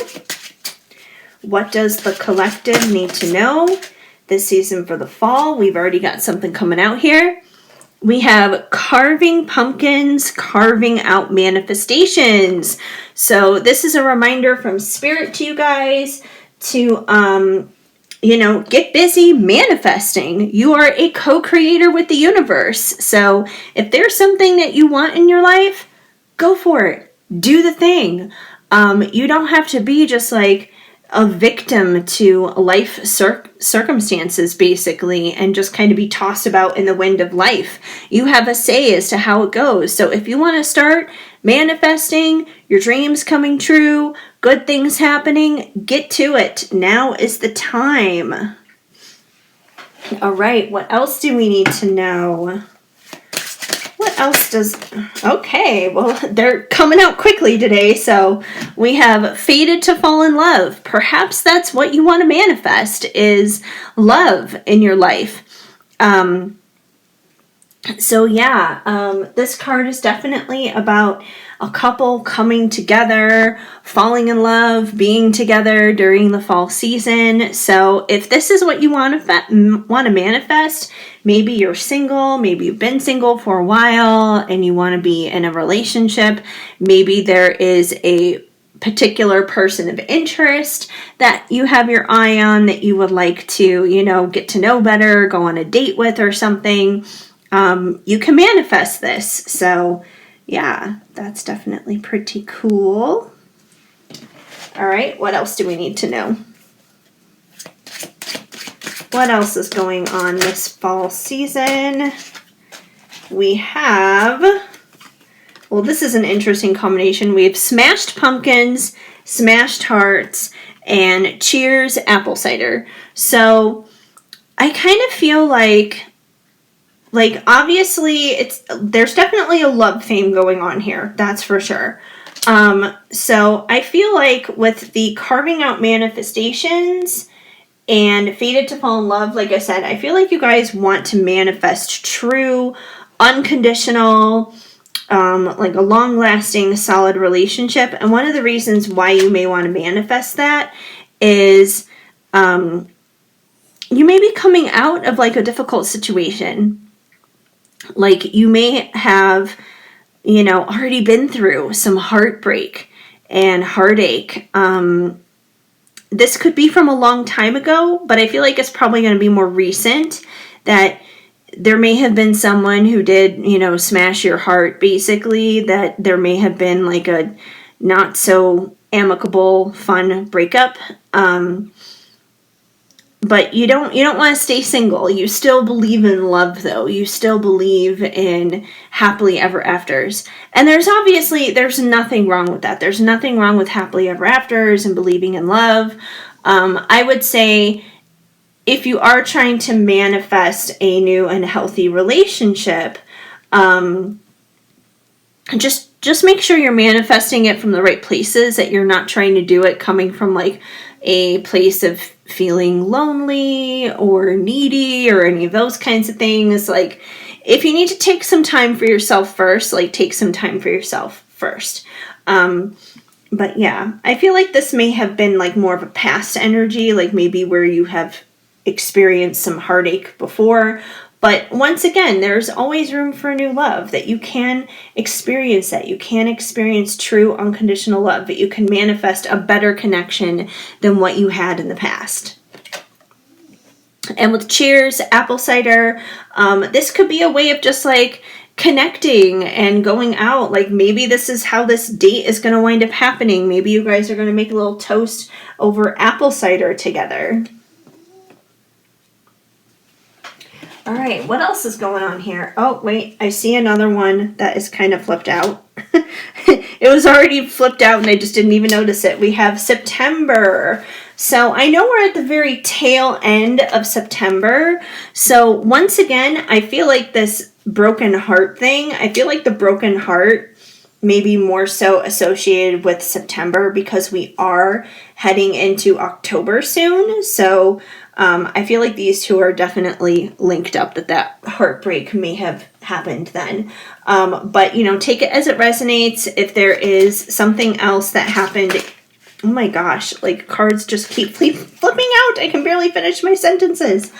What does the collective need to know this season for the fall? We've already got something coming out here. We have carving pumpkins, carving out manifestations. So this is a reminder from Spirit to you guys to, get busy manifesting. You are a co-creator with the universe. So if there's something that you want in your life, go for it. Do the thing. You don't have to be just like a victim to life circumstances, basically, and just kind of be tossed about in the wind of life. You have a say as to how it goes. So if you want to start manifesting, your dreams coming true, good things happening, get to it. Now is the time. All right, what else do we need to know? What else does... Okay, well, they're coming out quickly today. So we have fated to fall in love. Perhaps that's what you want to manifest, is love in your life. So yeah, this card is definitely about a couple coming together, falling in love, being together during the fall season. So if this is what you want to manifest, maybe you're single, maybe you've been single for a while and you want to be in a relationship, maybe there is a particular person of interest that you have your eye on that you would like to, get to know better, go on a date with or something. You can manifest this. So yeah, that's definitely pretty cool. All right, what else do we need to know? What else is going on this fall season? We have, well, this is an interesting combination. We have smashed pumpkins, smashed hearts, and cheers apple cider. So I kind of feel like obviously there's definitely a love theme going on here, that's for sure. So I feel like with the carving out manifestations and fated to fall in love, like I said, I feel like you guys want to manifest true, unconditional, like a long-lasting, solid relationship. And one of the reasons why you may want to manifest that is you may be coming out of like a difficult situation. Like you may have, already been through some heartbreak and heartache. This could be from a long time ago, but I feel like it's probably going to be more recent, that there may have been someone who did, smash your heart, basically, that there may have been like a not so amicable, fun breakup. But you don't want to stay single. You still believe in love, though. You still believe in happily ever afters. And there's nothing wrong with that. There's nothing wrong with happily ever afters and believing in love. I would say if you are trying to manifest a new and healthy relationship, just make sure you're manifesting it from the right places, that you're not trying to do it coming from like a place of feeling lonely or needy or any of those kinds of things. Like, if you need to take some time for yourself first, like take some time for yourself first. But yeah, I feel like this may have been like more of a past energy, like maybe where you have experienced some heartache before. But once again, there's always room for new love, that you can experience that. You can experience true unconditional love, that you can manifest a better connection than what you had in the past. And with cheers, apple cider, this could be a way of just like connecting and going out. Like maybe this is how this date is going to wind up happening. Maybe you guys are going to make a little toast over apple cider together. All right, what else is going on here? Oh, wait, I see another one that is kind of flipped out. It was already flipped out and I just didn't even notice it. We have September. So I know we're at the very tail end of September. So once again, I feel like this broken heart thing, I feel like the broken heart may be more so associated with September because we are heading into October soon. So I feel like these two are definitely linked up, that heartbreak may have happened then. But, take it as it resonates. If there is something else that happened, oh my gosh, like cards just keep flipping out. I can barely finish my sentences.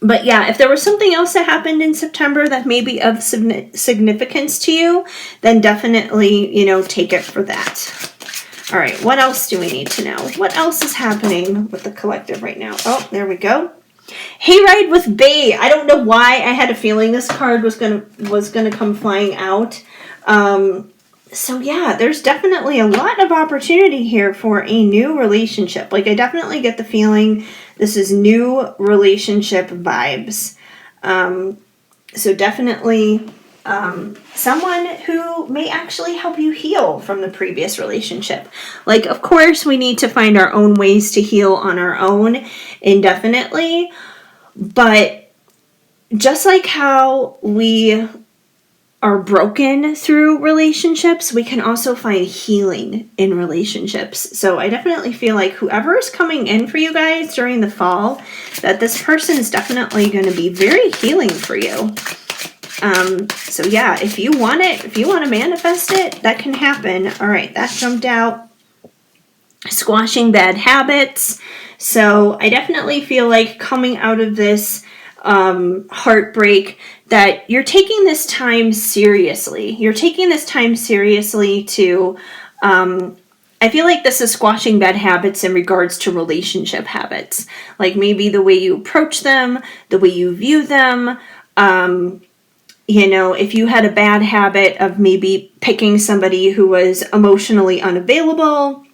But yeah, if there was something else that happened in September that may be of significance to you, then definitely, take it for that. All right, what else do we need to know? What else is happening with the collective right now? Oh, there we go. Hayride with Bay. I don't know why I had a feeling this card was gonna come flying out. So yeah, there's definitely a lot of opportunity here for a new relationship. Like I definitely get the feeling this is new relationship vibes. So definitely someone who may actually help you heal from the previous relationship. Like, of course, we need to find our own ways to heal on our own indefinitely. But just like how we are broken through relationships, we can also find healing in relationships. So I definitely feel like whoever is coming in for you guys during the fall, that this person is definitely going to be very healing for you. So yeah, if you want it, if you want to manifest it, that can happen. All right, that jumped out. Squashing bad habits. So I definitely feel like coming out of this heartbreak, that you're taking this time seriously. You're taking this time seriously to, I feel like this is squashing bad habits in regards to relationship habits. Like maybe the way you approach them, the way you view them. You know, if you had a bad habit of maybe picking somebody who was emotionally unavailable,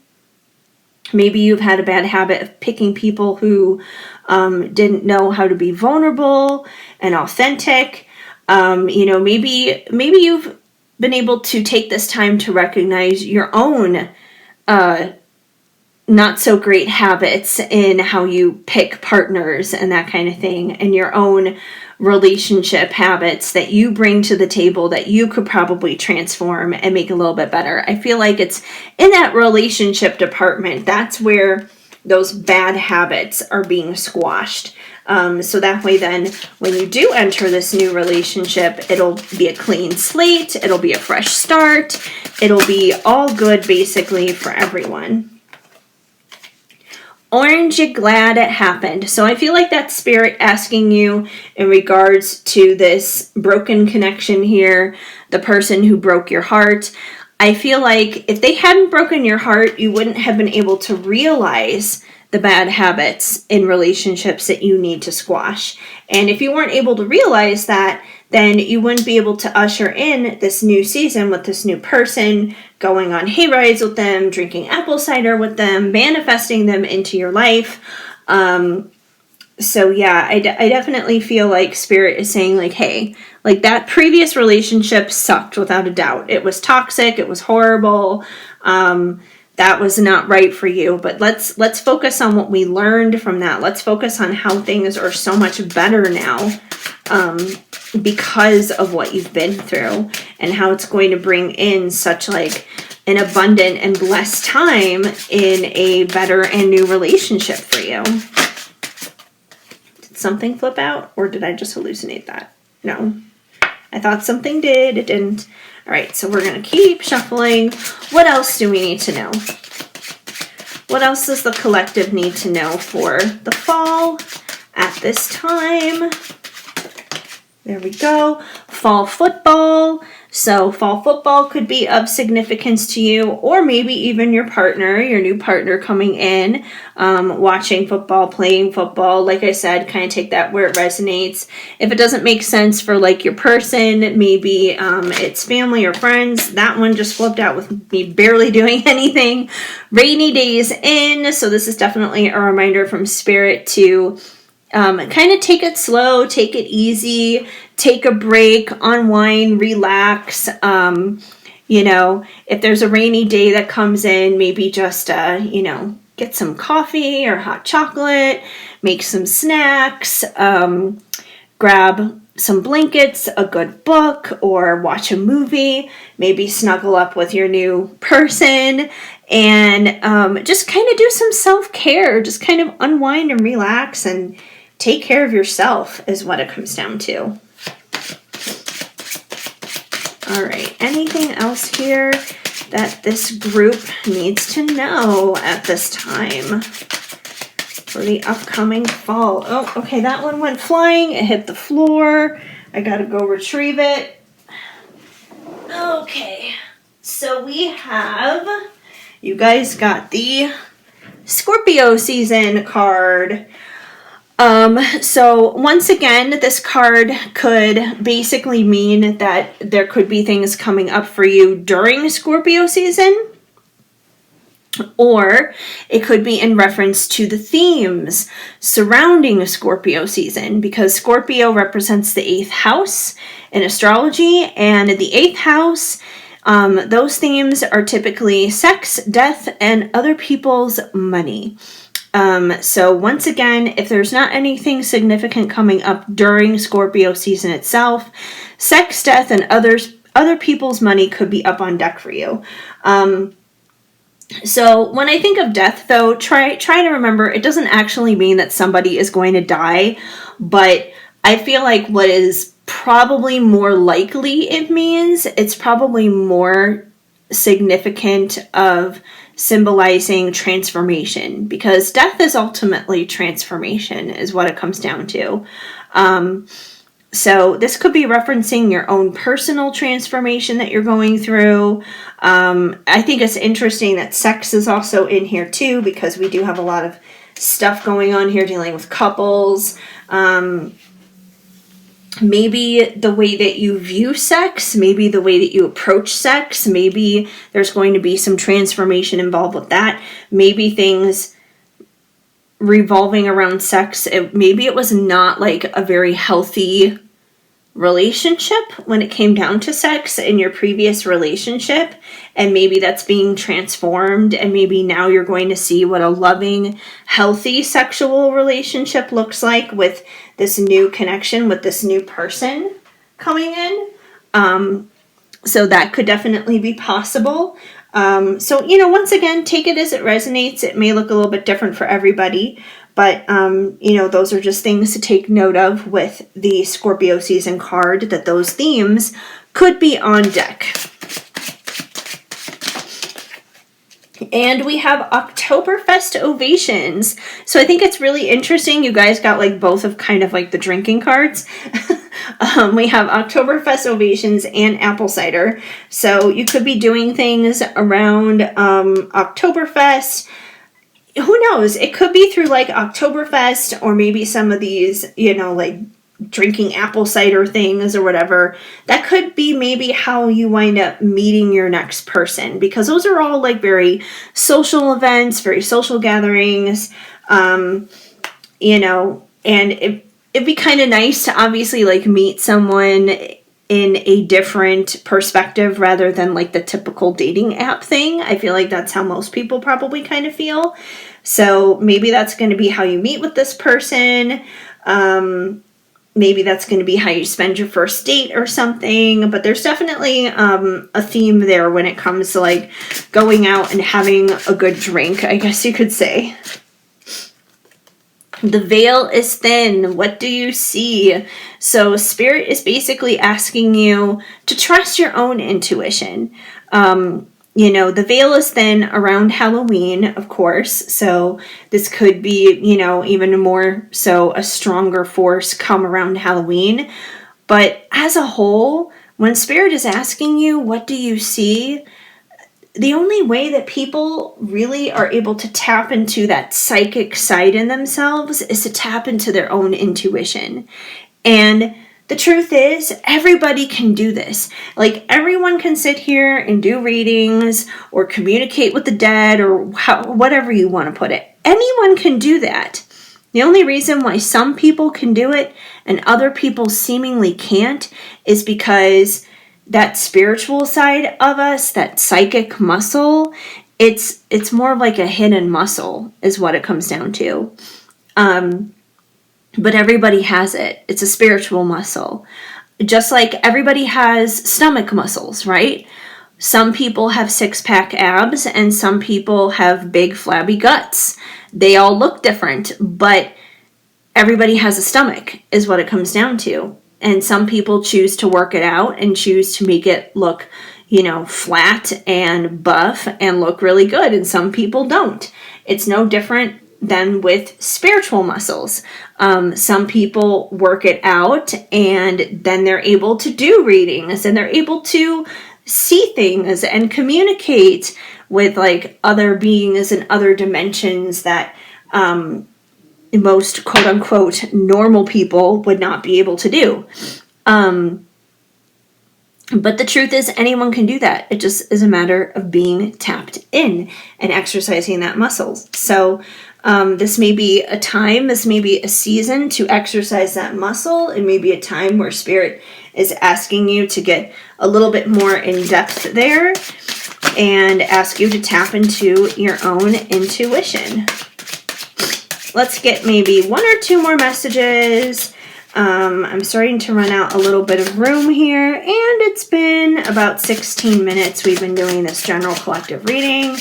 maybe you've had a bad habit of picking people who didn't know how to be vulnerable and authentic. You know, maybe you've been able to take this time to recognize your own not so great habits in how you pick partners and that kind of thing, and your own relationship habits that you bring to the table that you could probably transform and make a little bit better. I feel like it's in that relationship department. That's where those bad habits are being squashed. So that way then when you do enter this new relationship, it'll be a clean slate. It'll be a fresh start. It'll be all good basically for everyone. Aren't you glad it happened? So I feel like that's spirit asking you in regards to this broken connection here, the person who broke your heart. I feel like if they hadn't broken your heart, you wouldn't have been able to realize the bad habits in relationships that you need to squash. And if you weren't able to realize that, then you wouldn't be able to usher in this new season with this new person, going on hayrides with them, drinking apple cider with them, manifesting them into your life. So yeah, I definitely feel like spirit is saying like, hey, like that previous relationship sucked without a doubt. It was toxic. It was horrible. That was not right for you. But let's focus on what we learned from that. Let's focus on how things are so much better now. Because of what you've been through, and how it's going to bring in such like an abundant and blessed time in a better and new relationship for you. Did something flip out, or did I just hallucinate that? No. I thought something did. It didn't. All right, so we're going to keep shuffling. What else do we need to know? What else does the collective need to know for the fall at this time? There we go. Fall football. So fall football could be of significance to you, or maybe even your partner, your new partner coming in, watching football, playing football. Like I said, kind of take that where it resonates. If it doesn't make sense for like your person, maybe it's family or friends. That one just flipped out with me barely doing anything. Rainy days in. So this is definitely a reminder from spirit to kind of take it slow, take it easy, take a break, unwind, relax. You know, if there's a rainy day that comes in, maybe just, you know, get some coffee or hot chocolate, make some snacks, grab some blankets, a good book, or watch a movie, maybe snuggle up with your new person, and just kind of do some self-care, just kind of unwind and relax and take care of yourself is what it comes down to. All right, anything else here that this group needs to know at this time for the upcoming fall? Oh, okay, that one went flying. It hit the floor. I gotta go retrieve it. Okay, so we have, you guys got the Scorpio season card. So once again, this card could basically mean that there could be things coming up for you during Scorpio season, or it could be in reference to the themes surrounding Scorpio season, because Scorpio represents the 8th house in astrology, and the 8th house, those themes are typically sex, death, and other people's money. So once again, if there's not anything significant coming up during Scorpio season itself, sex, death, and other people's money could be up on deck for you. So when I think of death, though, try to remember it doesn't actually mean that somebody is going to die, but I feel like what is probably more likely it means, it's probably more significant of symbolizing transformation, because death is ultimately transformation is what it comes down to. So this could be referencing your own personal transformation that you're going through. I think it's interesting that sex is also in here too, because we do have a lot of stuff going on here dealing with couples. Maybe the way that you view sex, maybe the way that you approach sex, maybe there's going to be some transformation involved with that. Maybe things revolving around sex, maybe it was not like a very healthy relationship when it came down to sex in your previous relationship, and maybe that's being transformed, and maybe now you're going to see what a loving, healthy sexual relationship looks like with this new connection, with this new person coming in. So that could definitely be possible. So, once again, take it as it resonates. It may look a little bit different for everybody, but, those are just things to take note of with the Scorpio season card, that those themes could be on deck. And we have Oktoberfest ovations. So I think it's really interesting. You guys got like both of kind of like the drinking cards. We have Oktoberfest ovations and apple cider. So you could be doing things around Oktoberfest. Who knows? It could be through like Oktoberfest, or maybe some of these, like drinking apple cider things or whatever. That could be maybe how you wind up meeting your next person, because those are all like very social events, very social gatherings, and it'd be kind of nice to obviously like meet someone in a different perspective rather than like the typical dating app thing. I feel like that's how most people probably kind of feel. So maybe that's going to be how you meet with this person. Maybe that's going to be how you spend your first date or something. But there's definitely a theme there when it comes to like going out and having a good drink, I guess you could say. The veil is thin. What do you see? So Spirit is basically asking you to trust your own intuition. The veil is thin around Halloween, of course. So this could be, even more so a stronger force come around Halloween. But as a whole, when Spirit is asking you, what do you see? The only way that people really are able to tap into that psychic side in themselves is to tap into their own intuition. And the truth is, everybody can do this. Like, everyone can sit here and do readings or communicate with the dead, or whatever you want to put it. Anyone can do that. The only reason why some people can do it and other people seemingly can't is because that spiritual side of us, that psychic muscle, it's more like a hidden muscle is what it comes down to. But everybody has it. It's a spiritual muscle. Just like everybody has stomach muscles, right? Some people have six-pack abs and some people have big flabby guts. They all look different, but everybody has a stomach is what it comes down to. And some people choose to work it out and choose to make it look, flat and buff and look really good. And some people don't. It's no different than with spiritual muscles. Some people work it out and then they're able to do readings and they're able to see things and communicate with like other beings and other dimensions that most quote unquote normal people would not be able to do. But the truth is anyone can do that. It just is a matter of being tapped in and exercising that muscle. So this may be a time, this may be a season to exercise that muscle. It may be a time where Spirit is asking you to get a little bit more in depth there and ask you to tap into your own intuition. Let's get maybe one or two more messages. I'm starting to run out a little bit of room here, and it's been about 16 minutes we've been doing this general collective reading,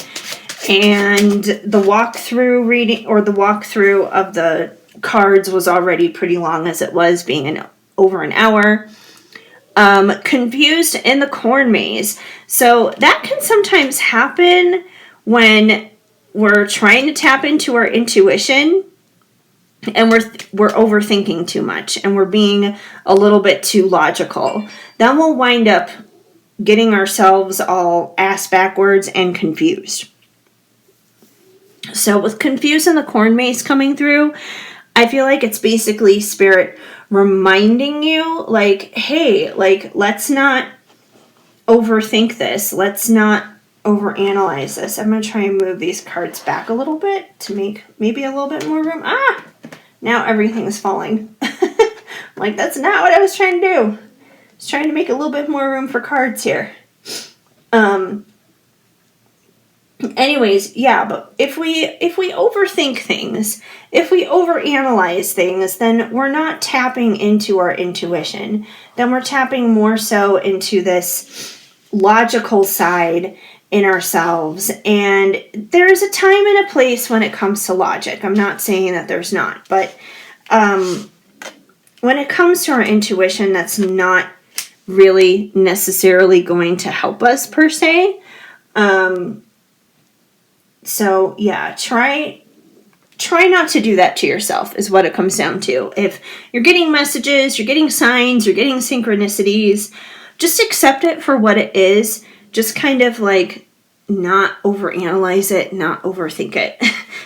and the walk-through reading, or the walkthrough of the cards was already pretty long as it was, being over an hour. Confused in the corn maze. So that can sometimes happen when we're trying to tap into our intuition and we're overthinking too much and we're being a little bit too logical. Then we'll wind up getting ourselves all ass backwards and confused. So with confused in the corn maze coming through, I feel like it's basically Spirit reminding you, like, hey, like, let's not overthink this. Let's not overanalyze this. I'm going to try and move these cards back a little bit to make maybe a little bit more room. Now everything is falling. Like, that's not what I was trying to do. I was trying to make a little bit more room for cards here. Anyways, yeah, but if we overthink things, if we overanalyze things, then we're not tapping into our intuition. Then we're tapping more so into this logical side in ourselves. And there's a time and a place when it comes to logic. I'm not saying that there's not, but when it comes to our intuition, that's not really necessarily going to help us per se. So yeah, try not to do that to yourself is what it comes down to. If you're getting messages, you're getting signs, you're getting synchronicities, just accept it for what it is. Just kind of like not overanalyze it, not overthink it.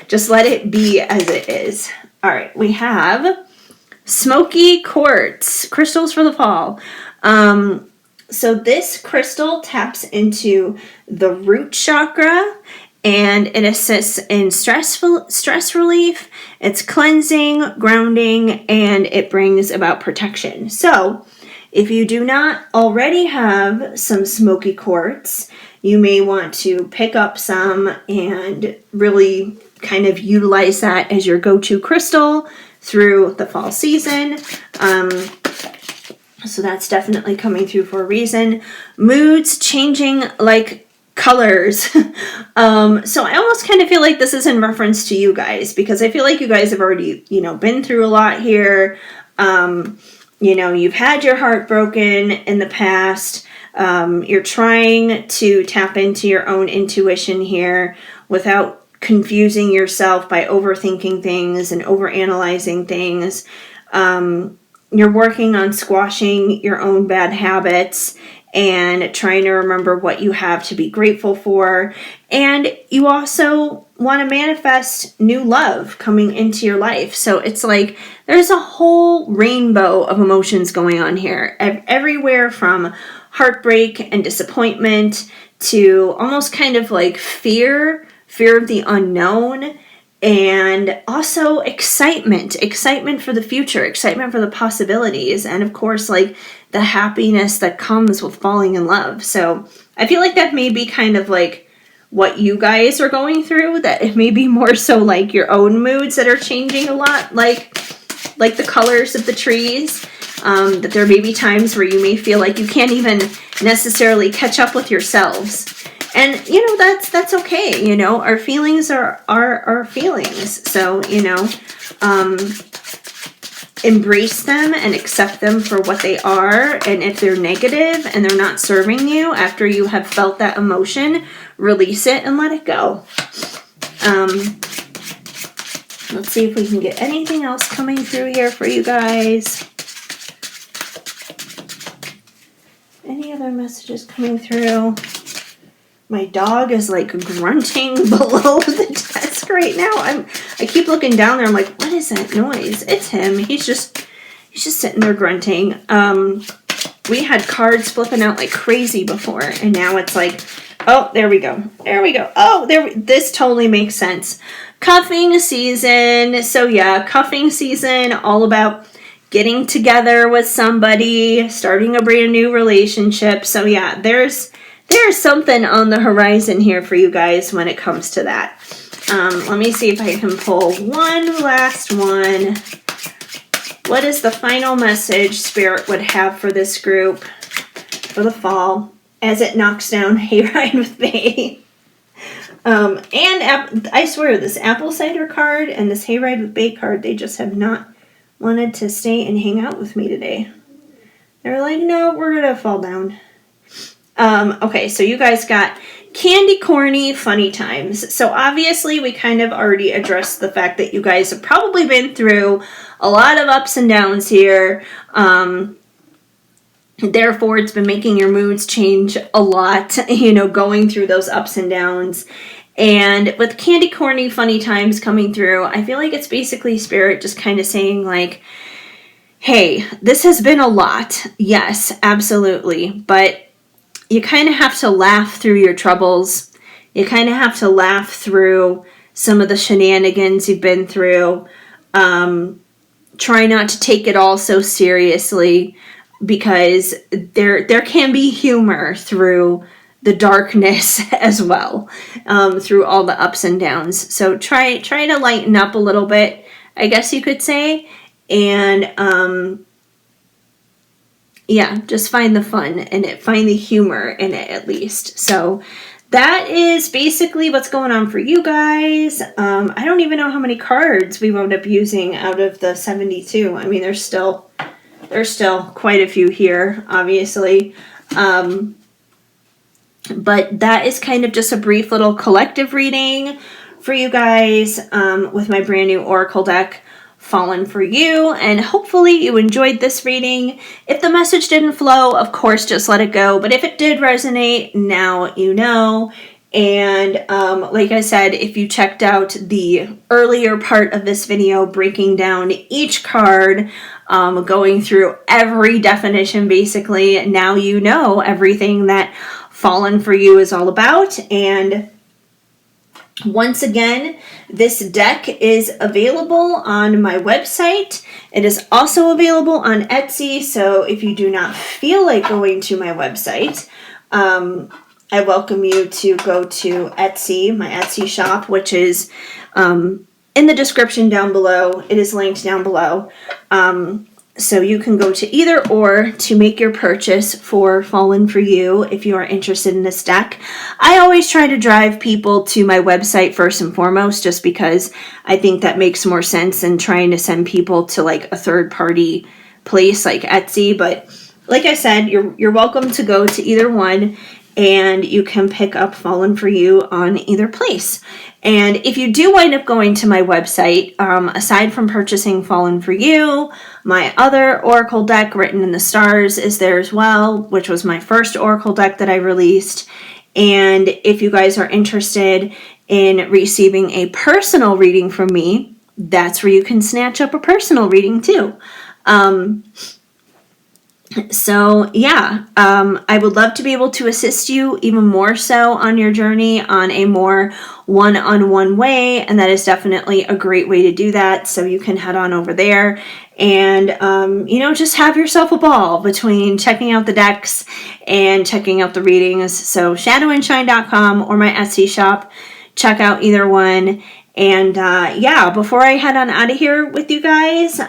Just let it be as it is. All right, we have smoky quartz, crystals for the fall. So this crystal taps into the root chakra, and it assists in stress relief, it's cleansing, grounding, and it brings about protection. So if you do not already have some smoky quartz, you may want to pick up some and really kind of utilize that as your go-to crystal through the fall season. So that's definitely coming through for a reason. Moods changing like colors. So I almost kind of feel like this is in reference to you guys, because I feel like you guys have already, been through a lot here. You've had your heart broken in the past. You're trying to tap into your own intuition here without confusing yourself by overthinking things and overanalyzing things. You're working on squashing your own bad habits and trying to remember what you have to be grateful for. And you also want to manifest new love coming into your life. So it's like there's a whole rainbow of emotions going on here. Everywhere from heartbreak and disappointment to almost kind of like fear of the unknown, and also excitement for the future, excitement for the possibilities, and of course, like the happiness that comes with falling in love. So I feel like that may be kind of like what you guys are going through, that it may be more so like your own moods that are changing a lot, like the colors of the trees, that there may be times where you may feel like you can't even necessarily catch up with yourselves. And, that's okay. Our feelings are our feelings. So, embrace them and accept them for what they are. And if they're negative and they're not serving you after you have felt that emotion, release it and let it go. Let's see if we can get anything else coming through here for you guys. Any other messages coming through? My dog is like grunting below the desk right now. I keep looking down there. I'm like, what is that noise? It's him. He's just sitting there grunting. We had cards flipping out like crazy before, and now it's like, oh, there we go. Oh, this totally makes sense. Cuffing season. So yeah, cuffing season, all about getting together with somebody, starting a brand new relationship. So yeah, there's something on the horizon here for you guys when it comes to that. Let me see if I can pull one last one. what is the final message Spirit would have for this group for the fall as it knocks down Hayride with Bay? And I swear, this apple cider card and this Hayride with Bay card, they just have not wanted to stay and hang out with me today. They're like, no, we're going to fall down. Okay, so you guys got candy, corny, funny times. So obviously we kind of already addressed the fact that you guys have probably been through a lot of ups and downs here. Therefore, it's been making your moods change a lot, going through those ups and downs. And with candy, corny, funny times coming through, I feel like it's basically Spirit just kind of saying like, hey, this has been a lot. Yes, absolutely. But you kind of have to laugh through your troubles. You kind of have to laugh through some of the shenanigans you've been through. Try not to take it all so seriously, because there can be humor through the darkness as well, through all the ups and downs. So try to lighten up a little bit, I guess you could say. And just find the fun in it, find the humor in it at least. So that is basically what's going on for you guys. I don't even know how many cards we wound up using out of the 72. I mean, there's still quite a few here, obviously. But that is kind of just a brief little collective reading for you guys with my brand new Oracle deck, Fallin for You. And hopefully you enjoyed this reading. If the message didn't flow, of course, just let it go. But if it did resonate, now you know. And like I said, if you checked out the earlier part of this video, breaking down each card, going through every definition, basically, now you know everything that Fallin for You is all about. And once again, this deck is available on my website. It is also available on Etsy, so if you do not feel like going to my website, I welcome you to go to Etsy, my Etsy shop, which is in the description down below. It is linked down below. So you can go to either or to make your purchase for Fallin for You if you are interested in this deck. I always try to drive people to my website first and foremost, just because I think that makes more sense than trying to send people to like a third party place like Etsy. But like I said, you're welcome to go to either one, and you can pick up Fallin for You on either place. And if you do wind up going to my website, aside from purchasing Fallin for You, my other Oracle deck, Written in the Stars, is there as well, which was my first Oracle deck that I released. And if you guys are interested in receiving a personal reading from me, that's where you can snatch up a personal reading too. So yeah, I would love to be able to assist you even more so on your journey on a more one-on-one way, and that is definitely a great way to do that. So you can head on over there and, just have yourself a ball between checking out the decks and checking out the readings. So shadowandshine.com or my Etsy shop, check out either one. And before I head on out of here with you guys,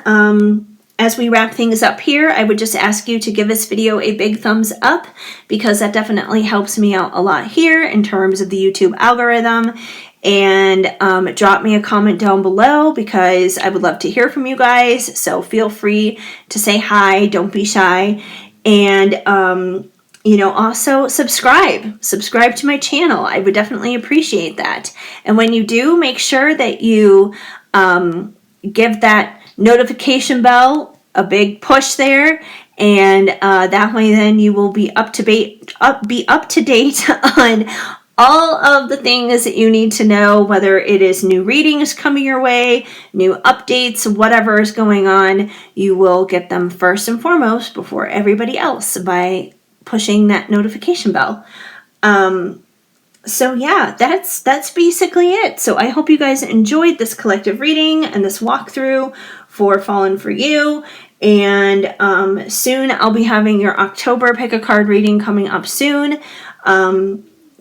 as we wrap things up here, I would just ask you to give this video a big thumbs up, because that definitely helps me out a lot here in terms of the YouTube algorithm. And drop me a comment down below, because I would love to hear from you guys. So feel free to say hi, don't be shy. And also subscribe to my channel. I would definitely appreciate that. And when you do, make sure that you give that notification bell a big push there, and that way then you will be up to date on all of the things that you need to know, whether it is new readings coming your way, new updates, whatever is going on. You will get them first and foremost before everybody else by pushing that notification bell. So yeah, that's basically it. So I hope you guys enjoyed this collective reading and this walkthrough for Fallin for You. And soon I'll be having your October pick a card reading coming up soon.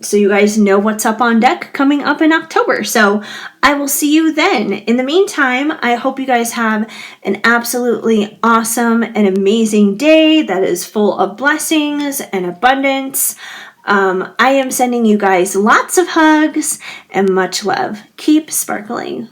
so you guys know what's up on deck coming up in October. So I will see you then. In the meantime, I hope you guys have an absolutely awesome and amazing day that is full of blessings and abundance. I am sending you guys lots of hugs and much love. Keep sparkling.